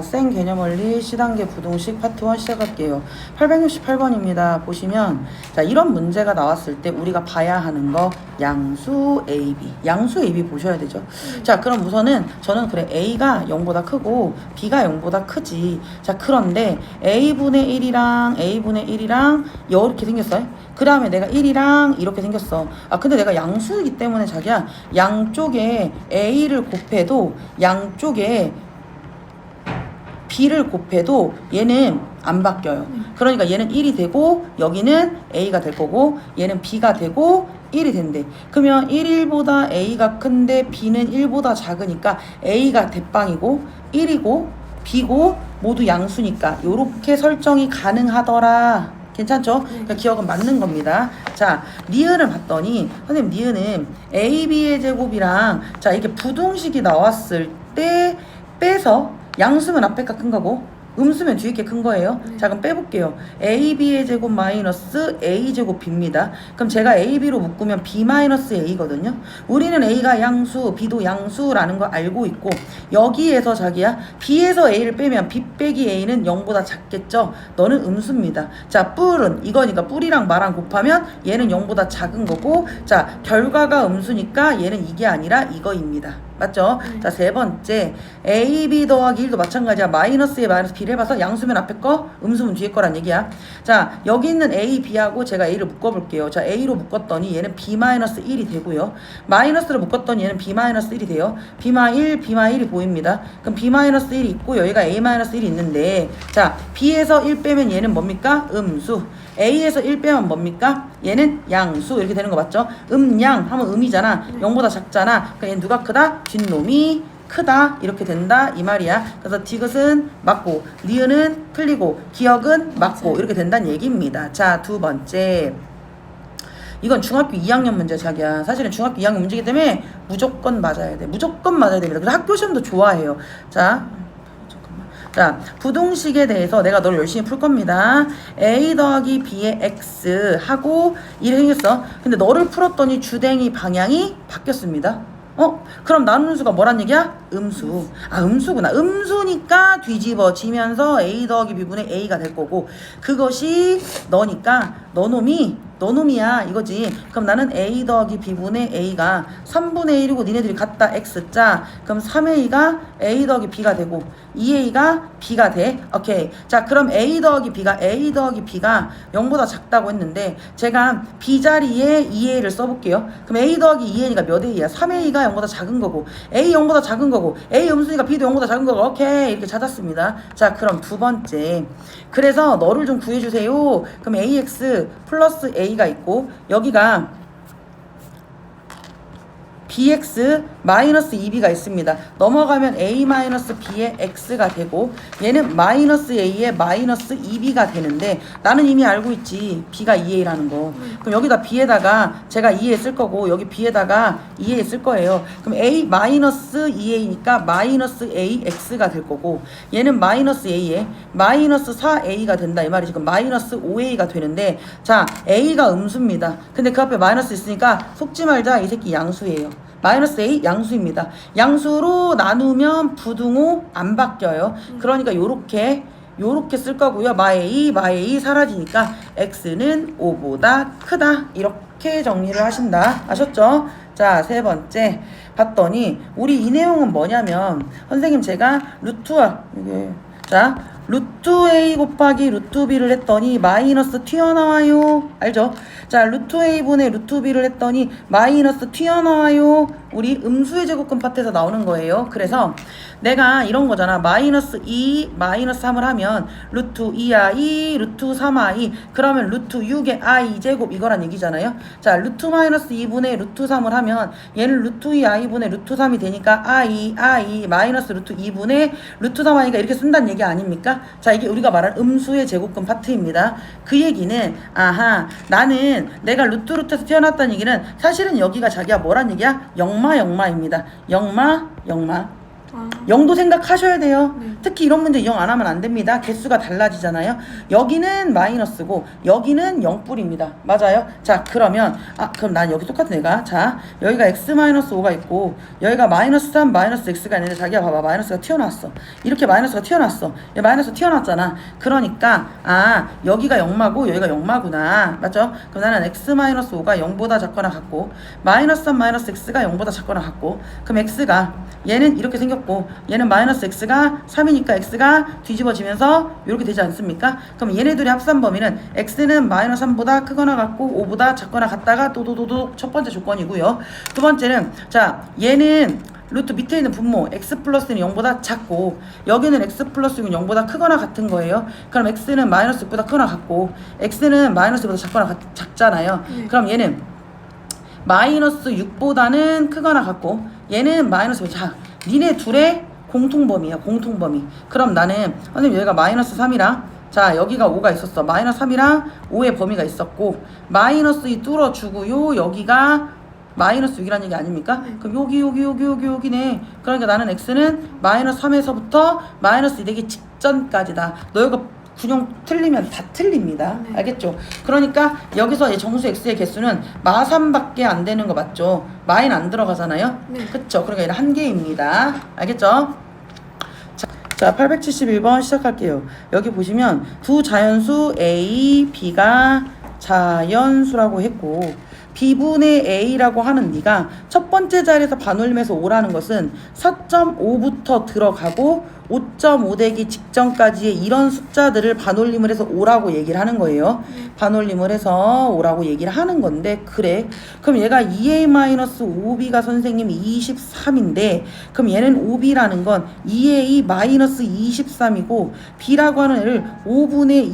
자, 생 개념원리 C단계 부등식 파트 1 시작할게요. 868번입니다. 보시면 자, 이런 문제가 나왔을 때 우리가 봐야 하는 거 양수 AB. 양수 AB 보셔야 되죠. 자, 그럼 우선은 저는 그래 A가 0보다 크고 B가 0보다 크지. 자, 그런데 A분의 1이랑 A분의 1이랑 이렇게 생겼어요. 그 다음에 내가 1이랑 이렇게 생겼어. 아, 근데 내가 양수이기 때문에 자기야 양쪽에 A를 곱해도 양쪽에 B를 곱해도 얘는 안 바뀌어요. 그러니까 얘는 1이 되고 여기는 A가 될 거고 얘는 B가 되고 1이 된대. 그러면 1보다 A가 큰데 B는 1보다 작으니까 A가 대빵이고 1이고 B고 모두 양수니까 요렇게 설정이 가능하더라. 괜찮죠? 그러니까 기억은 맞는 겁니다. 자, 니은을 봤더니 선생님 니은은 AB의 제곱이랑 자 이게 부등식이 나왔을 때 빼서 양수면 앞에가 큰 거고 음수면 뒤에 게 큰 거예요. 자, 그럼 빼볼게요. AB의 제곱 마이너스 A제곱 B입니다. 그럼 제가 AB로 묶으면 B 마이너스 A거든요. 우리는 A가 양수, B도 양수라는 거 알고 있고 여기에서 자기야 B에서 A를 빼면 B 빼기 A는 0보다 작겠죠. 너는 음수입니다. 자, 뿔은 이거니까 뿔이랑 마랑 곱하면 얘는 0보다 작은 거고 자, 결과가 음수니까 얘는 이게 아니라 이거입니다. 맞죠? 자, 세 번째 AB 더하기 1도 마찬가지야. 마이너스에 마이너스 B를 해봐서 양수면 앞에 거 음수면 뒤에 거란 얘기야. 자, 여기 있는 A, B하고 제가 A를 묶어볼게요. 자, A로 묶었더니 얘는 B 마이너스 1이 되고요. 마이너스로 묶었더니 얘는 B 마이너스 1이 돼요. B 마 1, B 마 1이 보입니다. 그럼 B 마이너스 1이 있고 여기가 A 마이너스 1이 있는데 자, B에서 1 빼면 얘는 뭡니까? 음수. A에서 1 빼면 뭡니까? 얘는 양수. 이렇게 되는 거 맞죠? 양 하면 음이잖아. 0보다 작잖아. 그러니까 얘는 누가 크다? 뒷놈이 크다. 이렇게 된다 이 말이야. 그래서 디귿은 맞고 니은은 틀리고 기억은 맞고 이렇게 된다는 얘기입니다. 자, 두 번째 이건 중학교 2학년 문제 자기야. 사실은 중학교 2학년 문제이기 때문에 무조건 맞아야 돼. 무조건 맞아야 됩니다. 그래서 학교 시험도 좋아해요. 자, 부등식에 대해서 내가 널 열심히 풀 겁니다. A 더하기 B의 X 하고 이렇게 생겼어. 근데 너를 풀었더니 주댕이 방향이 바뀌었습니다. 그럼 나누는 수가 뭐란 얘기야? 음수. 아, 음수구나. 음수니까 뒤집어지면서 A 더하기 B분의 A가 될 거고 그것이 너니까 너놈이야 이거지. 그럼 나는 A 더하기 B분의 A가 3분의 1이고 니네들이 같다 X자. 그럼 3A가 A 더하기 B가 되고 2A가 B가 돼. 오케이. 자, 그럼 A 더하기 B가 0보다 작다고 했는데 제가 B 자리에 2A를 써볼게요. 그럼 A 더하기 2A니까 몇 A야? 3A가 0보다 작은 거고 A 0보다 작은 거고 A 음수니까 B도 0보다 작은 거고 오케이. 이렇게 찾았습니다. 자, 그럼 두 번째 그래서 너를 좀 구해주세요. 그럼 AX 플러스 A가 있고 여기가 BX 마이너스 2B가 있습니다. 넘어가면 A 마이너스 B의 X가 되고 얘는 마이너스 A의 마이너스 2B가 되는데 나는 이미 알고 있지. B가 2A라는 거. 그럼 여기다 B에다가 제가 2A 쓸 거고 여기 B에다가 2A 쓸 거예요. 그럼 A 마이너스 2A니까 마이너스 AX가 될 거고 얘는 마이너스 A에 마이너스 4A가 된다 이 말이지. 그럼 마이너스 5A가 되는데 자, A가 음수입니다. 근데 그 앞에 마이너스 있으니까 속지 말자. 이 새끼 양수예요. 마이너스 A 양수입니다. 양수로 나누면 부등호 안 바뀌어요. 그러니까 요렇게 쓸 거고요. 마 A 사라지니까 X는 5보다 크다. 이렇게 정리를 하신다. 아셨죠? 자, 세 번째 봤더니 우리 이 내용은 뭐냐면 선생님 제가 루트 A 곱하기 루트 B를 했더니 마이너스 튀어나와요. 알죠? 자, 루트 A분의 루트 B를 했더니 마이너스 튀어나와요. 우리 음수의 제곱근 파트에서 나오는 거예요. 그래서 내가 이런 거잖아. 마이너스 2, 마이너스 3을 하면 루트 2i, 루트 3i 그러면 루트 6의 i 제곱 이거란 얘기잖아요. 자, 루트 마이너스 2분의 루트 3을 하면 얘는 루트 2i분의 루트 3이 되니까 i 마이너스 루트 2분의 루트 3i가 이렇게 쓴다는 얘기 아닙니까? 자, 이게 우리가 말한 음수의 제곱근 파트입니다. 그 얘기는 아하 나는 내가 루트에서 튀어나왔다는 얘기는 사실은 여기가 자기가 뭐란 얘기야? 영마입니다. 영마 0도 생각하셔야 돼요. 네. 특히 이런 문제 0 안 하면 안 됩니다. 개수가 달라지잖아요. 여기는 마이너스고 여기는 0뿔입니다. 맞아요? 자, 그러면 그럼 난 여기 똑같은 애가 자, 여기가 x-5가 있고 여기가 마이너스 3, 마이너스 x가 있는데 자기가 봐봐. 마이너스가 튀어나왔어. 이렇게 마이너스가 튀어나왔어. 마이너스 튀어나왔잖아. 그러니까 여기가 0마고 여기가 0마구나. 맞죠? 그럼 나는 x-5가 0보다 작거나 같고 마이너스 3, 마이너스 x가 0보다 작거나 같고 그럼 x가 얘는 이렇게 생겼고 얘는 마이너스 x가 3이니까 x가 뒤집어지면서 이렇게 되지 않습니까? 그럼 얘네들의 합산 범위는 x는 마이너스 3보다 크거나 같고 5보다 작거나 같다가 또도도도 첫 번째 조건이고요. 두 번째는 자 얘는 루트 밑에 있는 분모 x 플러스는 0보다 작고 여기는 x 플러스는 0보다 크거나 같은 거예요. 그럼 x는 마이너스 6보다 크거나 같고 x는 마이너스 6보다 작거나 작잖아요. 그럼 얘는 마이너스 6보다는 크거나 같고 얘는 마이너스 6보다 작. 니네 둘의 공통범위야. 공통범위. 그럼 나는 선생님 여기가 마이너스 3이랑 자 여기가 5가 있었어. 마이너스 3이랑 5의 범위가 있었고 마이너스 2 뚫어주고요. 여기가 마이너스 6이라는 얘기 아닙니까? 그럼 여기네. 그러니까 나는 x는 마이너스 3에서부터 마이너스 2 되기 직전까지다. 너 이거 군용 틀리면 다 틀립니다. 네. 알겠죠? 그러니까 여기서 정수 x의 개수는 마3밖에 안 되는 거 맞죠? 마인 안 들어가잖아요? 네. 그쵸? 그러니까 얘는 한 개입니다. 알겠죠? 자, 871번 시작할게요. 여기 보시면 두 자연수 A, B가 자연수라고 했고 B분의 A라고 하는 네가 첫 번째 자리에서 반올림해서 5라는 것은 4.5부터 들어가고 5.5 되기 직전까지의 이런 숫자들을 반올림을 해서 5라고 얘기를 하는 거예요. 반올림을 해서 5라고 얘기를 하는 건데 그래. 그럼 얘가 2a-5b가 선생님 23인데 그럼 얘는 5b라는 건 2a-23이고 b라고 하는 애를 5분의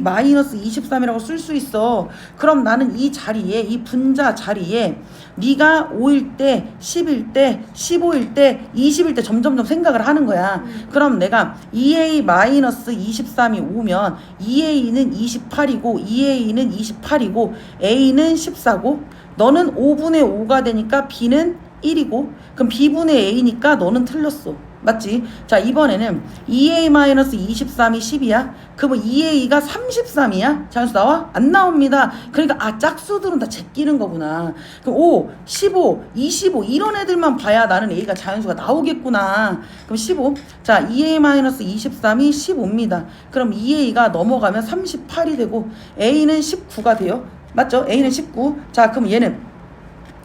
2a-23이라고 쓸 수 있어. 그럼 나는 이 자리에 이 분자 자리에 네가 5일 때, 10일 때, 15일 때, 20일 때 점점점 생각을 하는 거야. 그럼 내가 2a-23이 오면 2a는 28이고 2a는 28이고 a는 14고 너는 5분의 5가 되니까 b는 1이고 그럼 b분의 a니까 너는 틀렸어. 맞지? 자, 이번에는 2a-23이 10이야? 그러면 2a가 33이야? 자연수 나와? 안 나옵니다. 그러니까 짝수들은 다 제끼는 거구나. 그럼 5, 15, 25 이런 애들만 봐야 나는 a가 자연수가 나오겠구나. 그럼 15. 자, 2a-23이 15입니다. 그럼 2a가 넘어가면 38이 되고 a는 19가 돼요. 맞죠? a는 19. 자, 그럼 얘는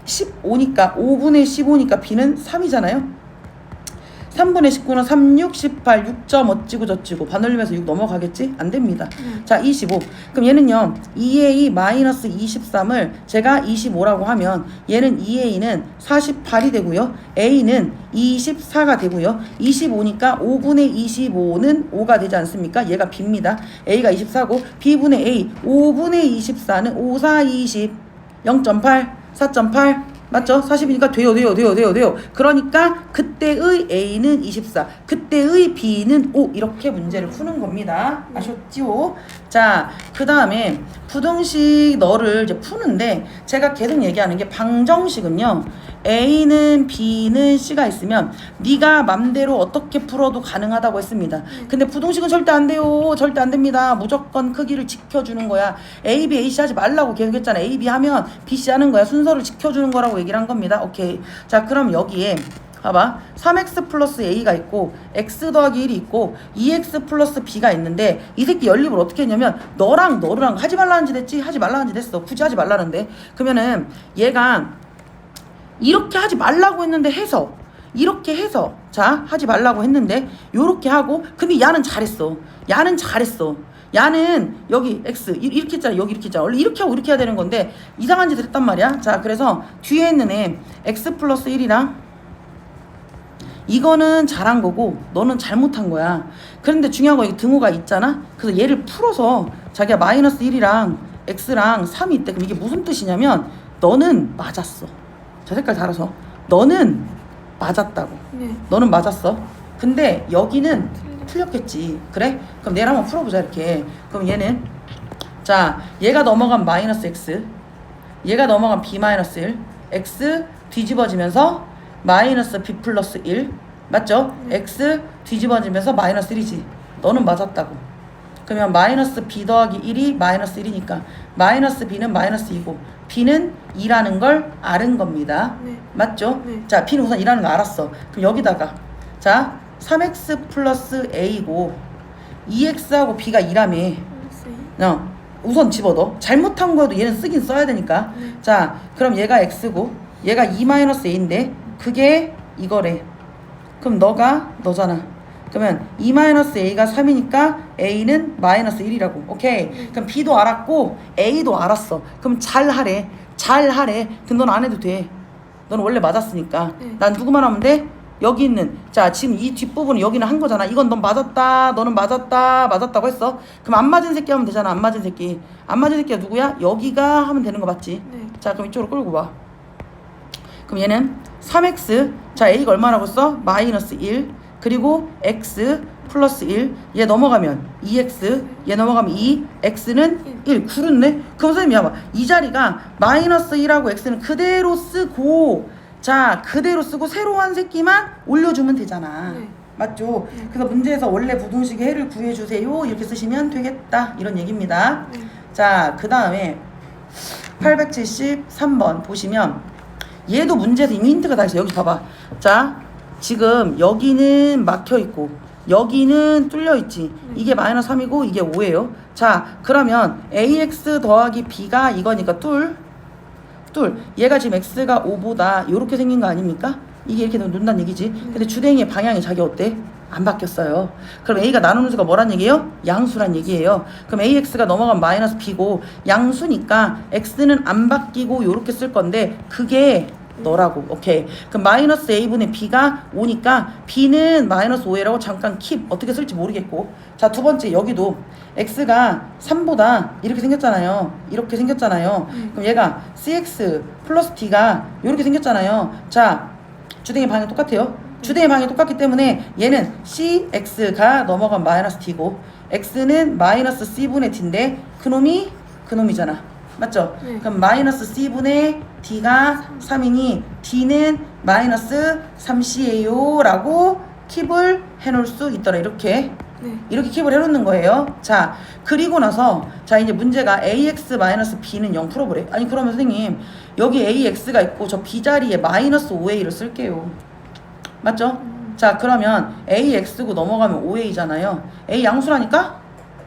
15니까 5분의 15니까 b는 3이잖아요. 3분의 19는 3, 6, 18, 6점 어찌고 저찌고 반올림해서 6 넘어가겠지? 안 됩니다. 자, 25. 그럼 얘는요, 2a-23을 제가 25라고 하면 얘는 2a는 48이 되고요. a는 24가 되고요. 25니까 5분의 25는 5가 되지 않습니까? 얘가 b입니다. a가 24고 b분의 a 5분의 24는 5, 4, 20 0.8, 4.8 맞죠? 40이니까 돼요. 그러니까 그때의 A는 24, 그때의 B는 5 이렇게 문제를 푸는 겁니다. 아셨죠? 자, 그 다음에 부등식 너를 이제 푸는데 제가 계속 얘기하는 게 방정식은요. A는 B는 C가 있으면 네가 맘대로 어떻게 풀어도 가능하다고 했습니다. 근데 부등식은 절대 안 돼요. 절대 안 됩니다. 무조건 크기를 지켜주는 거야. A, B, A, C 하지 말라고 계속 했잖아. A, B 하면 B, C 하는 거야. 순서를 지켜주는 거라고 얘기를 한 겁니다. 오케이. 자, 그럼 여기에 봐봐. 3x 플러스 a가 있고 x 더하기 1이 있고 2x 플러스 b가 있는데 이 새끼 연립을 어떻게 했냐면 너랑 하지 말라는 짓 했지? 하지 말라는 짓 했어. 굳이 하지 말라는데. 그러면은 얘가 이렇게 하지 말라고 했는데 해서 이렇게 해서 자 하지 말라고 했는데 요렇게 하고 근데 야는 잘했어. 야는 여기 x 이렇게 했잖아. 여기 이렇게 했잖아. 원래 이렇게 하고 이렇게 해야 되는 건데 이상한 짓을 했단 말이야. 자, 그래서 뒤에 있는 애 x 플러스 1이랑 이거는 잘한 거고 너는 잘못한 거야. 그런데 중요한 거 여기 등호가 있잖아. 그래서 얘를 풀어서 자기가 마이너스 1이랑 x랑 3이 있대. 그럼 이게 무슨 뜻이냐면 너는 맞았어. 저 색깔 달아서 너는 맞았다고. 네. 너는 맞았어. 근데 여기는 틀렸겠지. 그래? 그럼 얘를 한번 풀어보자. 이렇게. 그럼 얘는 자 얘가 넘어간 마이너스 x, 얘가 넘어간 b 마이너스 1, x 뒤집어지면서 마이너스 b 플러스 1 맞죠? x 뒤집어지면서 마이너스 1이지. 너는 맞았다고. 그러면 마이너스 b 더하기 1이 마이너스 1이니까 마이너스 b는 마이너스 2고 b는 2라는 걸 알은 겁니다. 네. 맞죠? 네. 자, b는 우선 2라는 거 알았어. 그럼 여기다가 자 3x 플러스 a고 2x하고 b가 2라며. 우선 집어넣어. 잘못한 거도 얘는 쓰긴 써야 되니까. 네. 자, 그럼 얘가 x고 얘가 2-a인데 그게 이거래. 그럼 너잖아. 그러면 2-a가 3이니까 a는 마이너스 1이라고. 오케이. 그럼 b도 알았고 a도 알았어. 그럼 잘하래. 그럼 넌 안 해도 돼. 넌 원래 맞았으니까. 난 누구만 하면 돼? 여기 있는, 자 지금 이 뒷부분은 여기는 한 거잖아. 이건 넌 맞았다, 너는 맞았다고 했어. 그럼 안 맞은 새끼 하면 되잖아. 안 맞은 새끼가 누구야? 여기가 하면 되는 거 맞지? 네. 자, 그럼 이쪽으로 끌고 와. 그럼 얘는 3x, 자 a가 얼마라고 써? 마이너스 1, 그리고 x 플러스 1, 얘 넘어가면 2x, 얘 넘어가면 2, x는 1. 구렸네? 그럼 선생님 봐봐. 이 자리가 마이너스 1하고 x는 그대로 쓰고, 자 그대로 쓰고 새로 한 새끼만 올려주면 되잖아. 네. 맞죠? 그래서 문제에서 원래 부등식의 해를 구해주세요 이렇게 쓰시면 되겠다 이런 얘기입니다. 자, 그 다음에 873번 보시면 얘도 문제에서 이미 힌트가 다 있어. 여기 봐봐. 자, 지금 여기는 막혀있고 여기는 뚫려있지. 이게 마이너스 3이고 이게 5예요. 자, 그러면 ax 더하기 b가 이거니까 뚫 얘가 지금 x가 5보다 이렇게 생긴 거 아닙니까? 이게 이렇게 논다는 얘기지. 근데 주댕이의 방향이 자기 어때? 안 바뀌었어요. 그럼 a가 나누는 수가 뭐란 얘기예요? 양수란 얘기예요. 그럼 ax가 넘어가면 마이너스 b고 양수니까 x는 안 바뀌고 요렇게 쓸 건데 그게 너라고. 오케이. 그럼 마이너스 a분의 b가 5니까 b는 마이너스 5a라고 잠깐 킵. 어떻게 쓸지 모르겠고. 자, 두 번째 여기도 x가 3보다 이렇게 생겼잖아요. 그럼 얘가 cx 플러스 d가 이렇게 생겼잖아요. 자, 주댕이 방향 똑같아요. 주댕이 방향이 똑같기 때문에 얘는 cx가 넘어간 마이너스 d고 x는 마이너스 c분의 d인데 그놈이잖아. 맞죠? 그럼 마이너스 c분의 d가 3이니 d는 마이너스 3c예요 라고 킵을 해놓을 수 있더라. 이렇게 킵을 해놓는 거예요. 자, 그리고 나서 자 이제 문제가 ax 마이너스 b는 0 풀어보래. 아니 그러면 선생님 여기 ax가 있고 저 b 자리에 마이너스 5a를 쓸게요. 맞죠? 자, 그러면 ax고 넘어가면 5a잖아요. a 양수라니까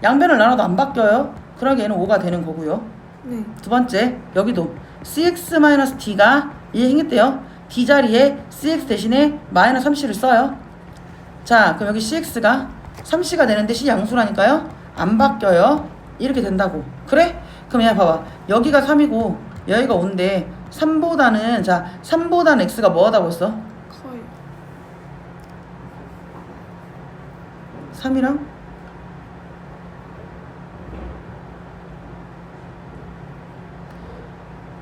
양변을 나눠도 안 바뀌어요. 그러게 얘는 5가 되는 거고요. 두 번째 여기도 cx-d가 이게 생겼대요. d 자리에 cx 대신에 마이너스 3c를 써요. 자, 그럼 여기 cx가 3c가 되는데 c 양수라니까요. 안 바뀌어요. 이렇게 된다고. 그래? 그럼 얘 봐봐. 여기가 3이고 여기가 5인데 3보다는 x가 뭐하다고 했어? 커요. 3이랑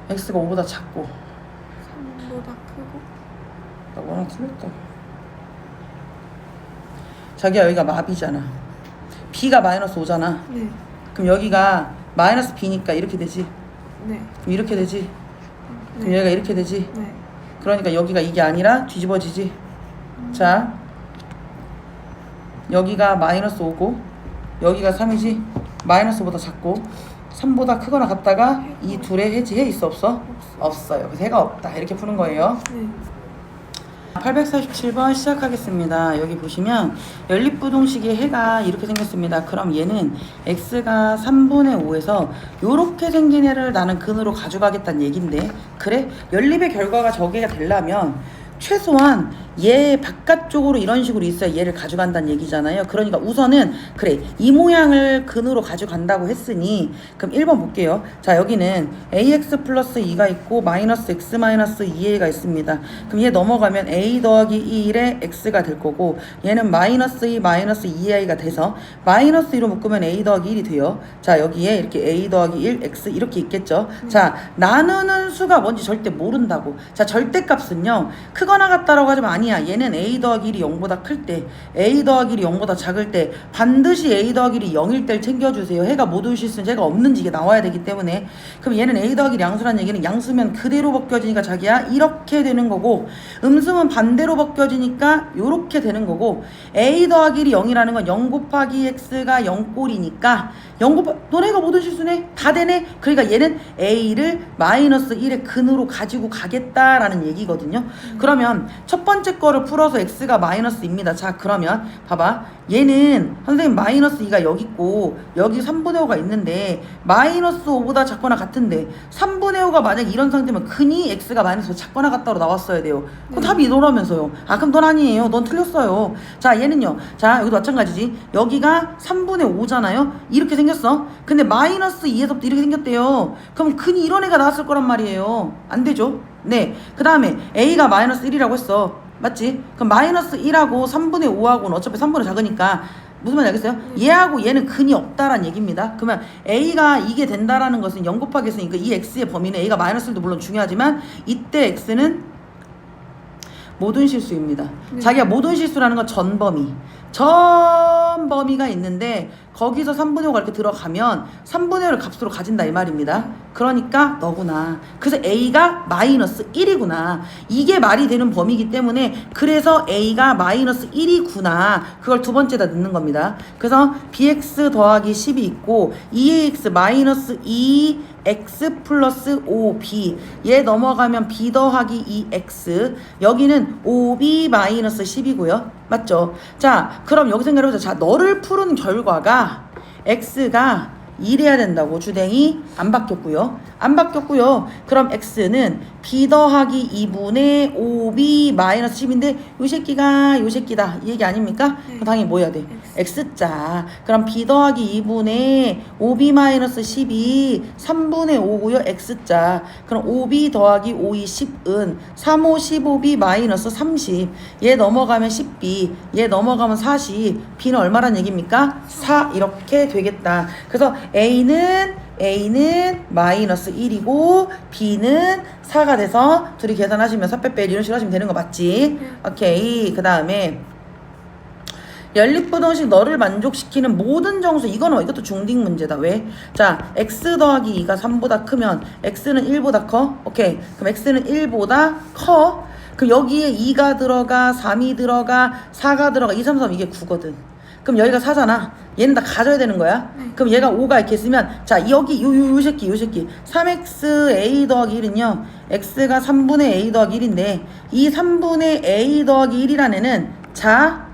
x가 5보다 작고 3보다 크고. 나 워낙 틀렸다. 자기야 여기가 마비잖아. b가 마이너스 5잖아. 그럼 여기가 마이너스 b니까 이렇게 되지. 그럼 이렇게 되지. 그럼 얘가 이렇게 되지. 그러니까 여기가 이게 아니라 뒤집어지지. 자, 여기가 마이너스 5고 여기가 3이지. 마이너스보다 작고 3보다 크거나 같다가 이 둘의 해지해 있어 없어? 없어요. 그래서 해가 없다. 이렇게 푸는 거예요. 847번 시작하겠습니다. 여기 보시면 연립부동식의 해가 이렇게 생겼습니다. 그럼 얘는 x가 3분의 5에서 요렇게 생긴 해를 나는 근으로 가져가겠다는 얘긴데, 그래? 연립의 결과가 저게가 되려면 최소한 얘 바깥쪽으로 이런 식으로 있어야 얘를 가져간다는 얘기잖아요. 그러니까 우선은 그래, 이 모양을 근으로 가져간다고 했으니 그럼 1번 볼게요. 자, 여기는 ax 플러스 2가 있고 마이너스 x 마이너스 2a가 있습니다. 그럼 얘 넘어가면 a 더하기 1에 x가 될 거고 얘는 마이너스 2 마이너스 2a가 돼서 마이너스 2로 묶으면 a 더하기 1이 돼요. 자, 여기에 이렇게 a 더하기 1 x 이렇게 있겠죠. 자, 나누는 수가 뭔지 절대 모른다고. 자, 절대값은요 크거나 같다라고 하지만 아니야. 얘는 a 더하기 1이 0보다 클 때, a 더하기 1이 0보다 작을 때 반드시 a 더하기 1이 0일 때를 챙겨주세요. 해가 모든 실수는 제가 없는지 이게 나와야 되기 때문에. 그럼 얘는 a 더하기 1이 양수라는 얘기는 양수면 그대로 벗겨지니까 자기야 이렇게 되는 거고, 음수면 반대로 벗겨지니까 요렇게 되는 거고, a 더하기 1이 0이라는 건 0 곱하기 x가 0꼴이니까 0 곱하기 너네가 모든 실수네? 다 되네? 그러니까 얘는 a를 마이너스 1의 근으로 가지고 가겠다라는 얘기거든요. 그러면 첫 번째 거를 풀어서 x가 마이너스입니다. 자, 그러면 봐봐. 얘는 선생님 마이너스 2가 여기 있고 여기 3분의 5가 있는데 마이너스 5보다 작거나 같은데 3분의 5가 만약 이런 상태면 근이 x가 마이너스 5 작거나 같다로 나왔어야 돼요. 그럼 답이 이거라면서요. 아, 그럼 넌 아니에요. 넌 틀렸어요. 자, 얘는요. 자, 여기도 마찬가지지. 여기가 3분의 5잖아요. 이렇게 생겼어. 근데 마이너스 2에서부터 이렇게 생겼대요. 그럼 근이 이런 애가 나왔을 거란 말이에요. 안 되죠? 네. 그 다음에 a가 마이너스 1이라고 했어. 맞지? 그럼 마이너스 1하고 3분의 5하고는 어차피 3분의 작으니까 무슨 말인지 알겠어요? 얘하고 얘는 근이 없다라는 얘기입니다. 그러면 a가 이게 된다라는 것은 0 곱하기 x니까 이 x의 범위는 a가 마이너스 1도 물론 중요하지만 이때 x는 모든 실수입니다. 네. 자기가 모든 실수라는 건 전 범위가 있는데 거기서 3분의 5가 이렇게 들어가면 3분의 5를 값으로 가진다 이 말입니다. 그러니까 너구나. 그래서 a가 마이너스 1이구나. 이게 말이 되는 범위이기 때문에 그래서 a가 마이너스 1이구나. 그걸 두 번째다 넣는 겁니다. 그래서 bx 더하기 10이 있고 2ax 마이너스 2x 플러스 5b 얘 넘어가면 b 더하기 2x 여기는 5b 마이너스 10이고요. 맞죠? 자, 그럼 여기 생각해보자. 자, 너를 푸는 결과가 x가 1해야 된다고. 주댕이 안 바뀌었고요. 안 바뀌었고요. 그럼 x는 b 더하기 2분의 5b 마이너스 10인데 요 새끼가 요 새끼다 이 얘기 아닙니까? 네. 그럼 당연히 뭐 해야 돼? x자. 그럼 b 더하기 2분의 5b 마이너스 10이 3분의 5고요. x자. 그럼 5b 더하기 5이 10은 3, 5, 15b 마이너스 30. 얘 넘어가면 10b. 얘 넘어가면 40. b는 얼마란 얘기입니까? 4 이렇게 되겠다. 그래서 a는 마이너스 1이고 b는 4가 돼서 둘이 계산하시면 4 빼빼 이런 식으로 하시면 되는 거 맞지? 오케이. 그 다음에 연립부등식 너를 만족시키는 모든 정수. 이것도 중딩 문제다. 왜? 자, x 더하기 2가 3보다 크면 x는 1보다 커? 오케이. 그럼 x는 1보다 커. 그럼 여기에 2가 들어가 3이 들어가 4가 들어가 2, 3, 3 이게 9거든. 그럼 여기가 4잖아. 얘는 다 가져야 되는 거야. 그럼 얘가 5가 이렇게 있으면 자, 여기 요 새끼 3x a 더하기 1은요 x가 3분의 a 더하기 1인데 이 3분의 a 더하기 1이라는 애는 자,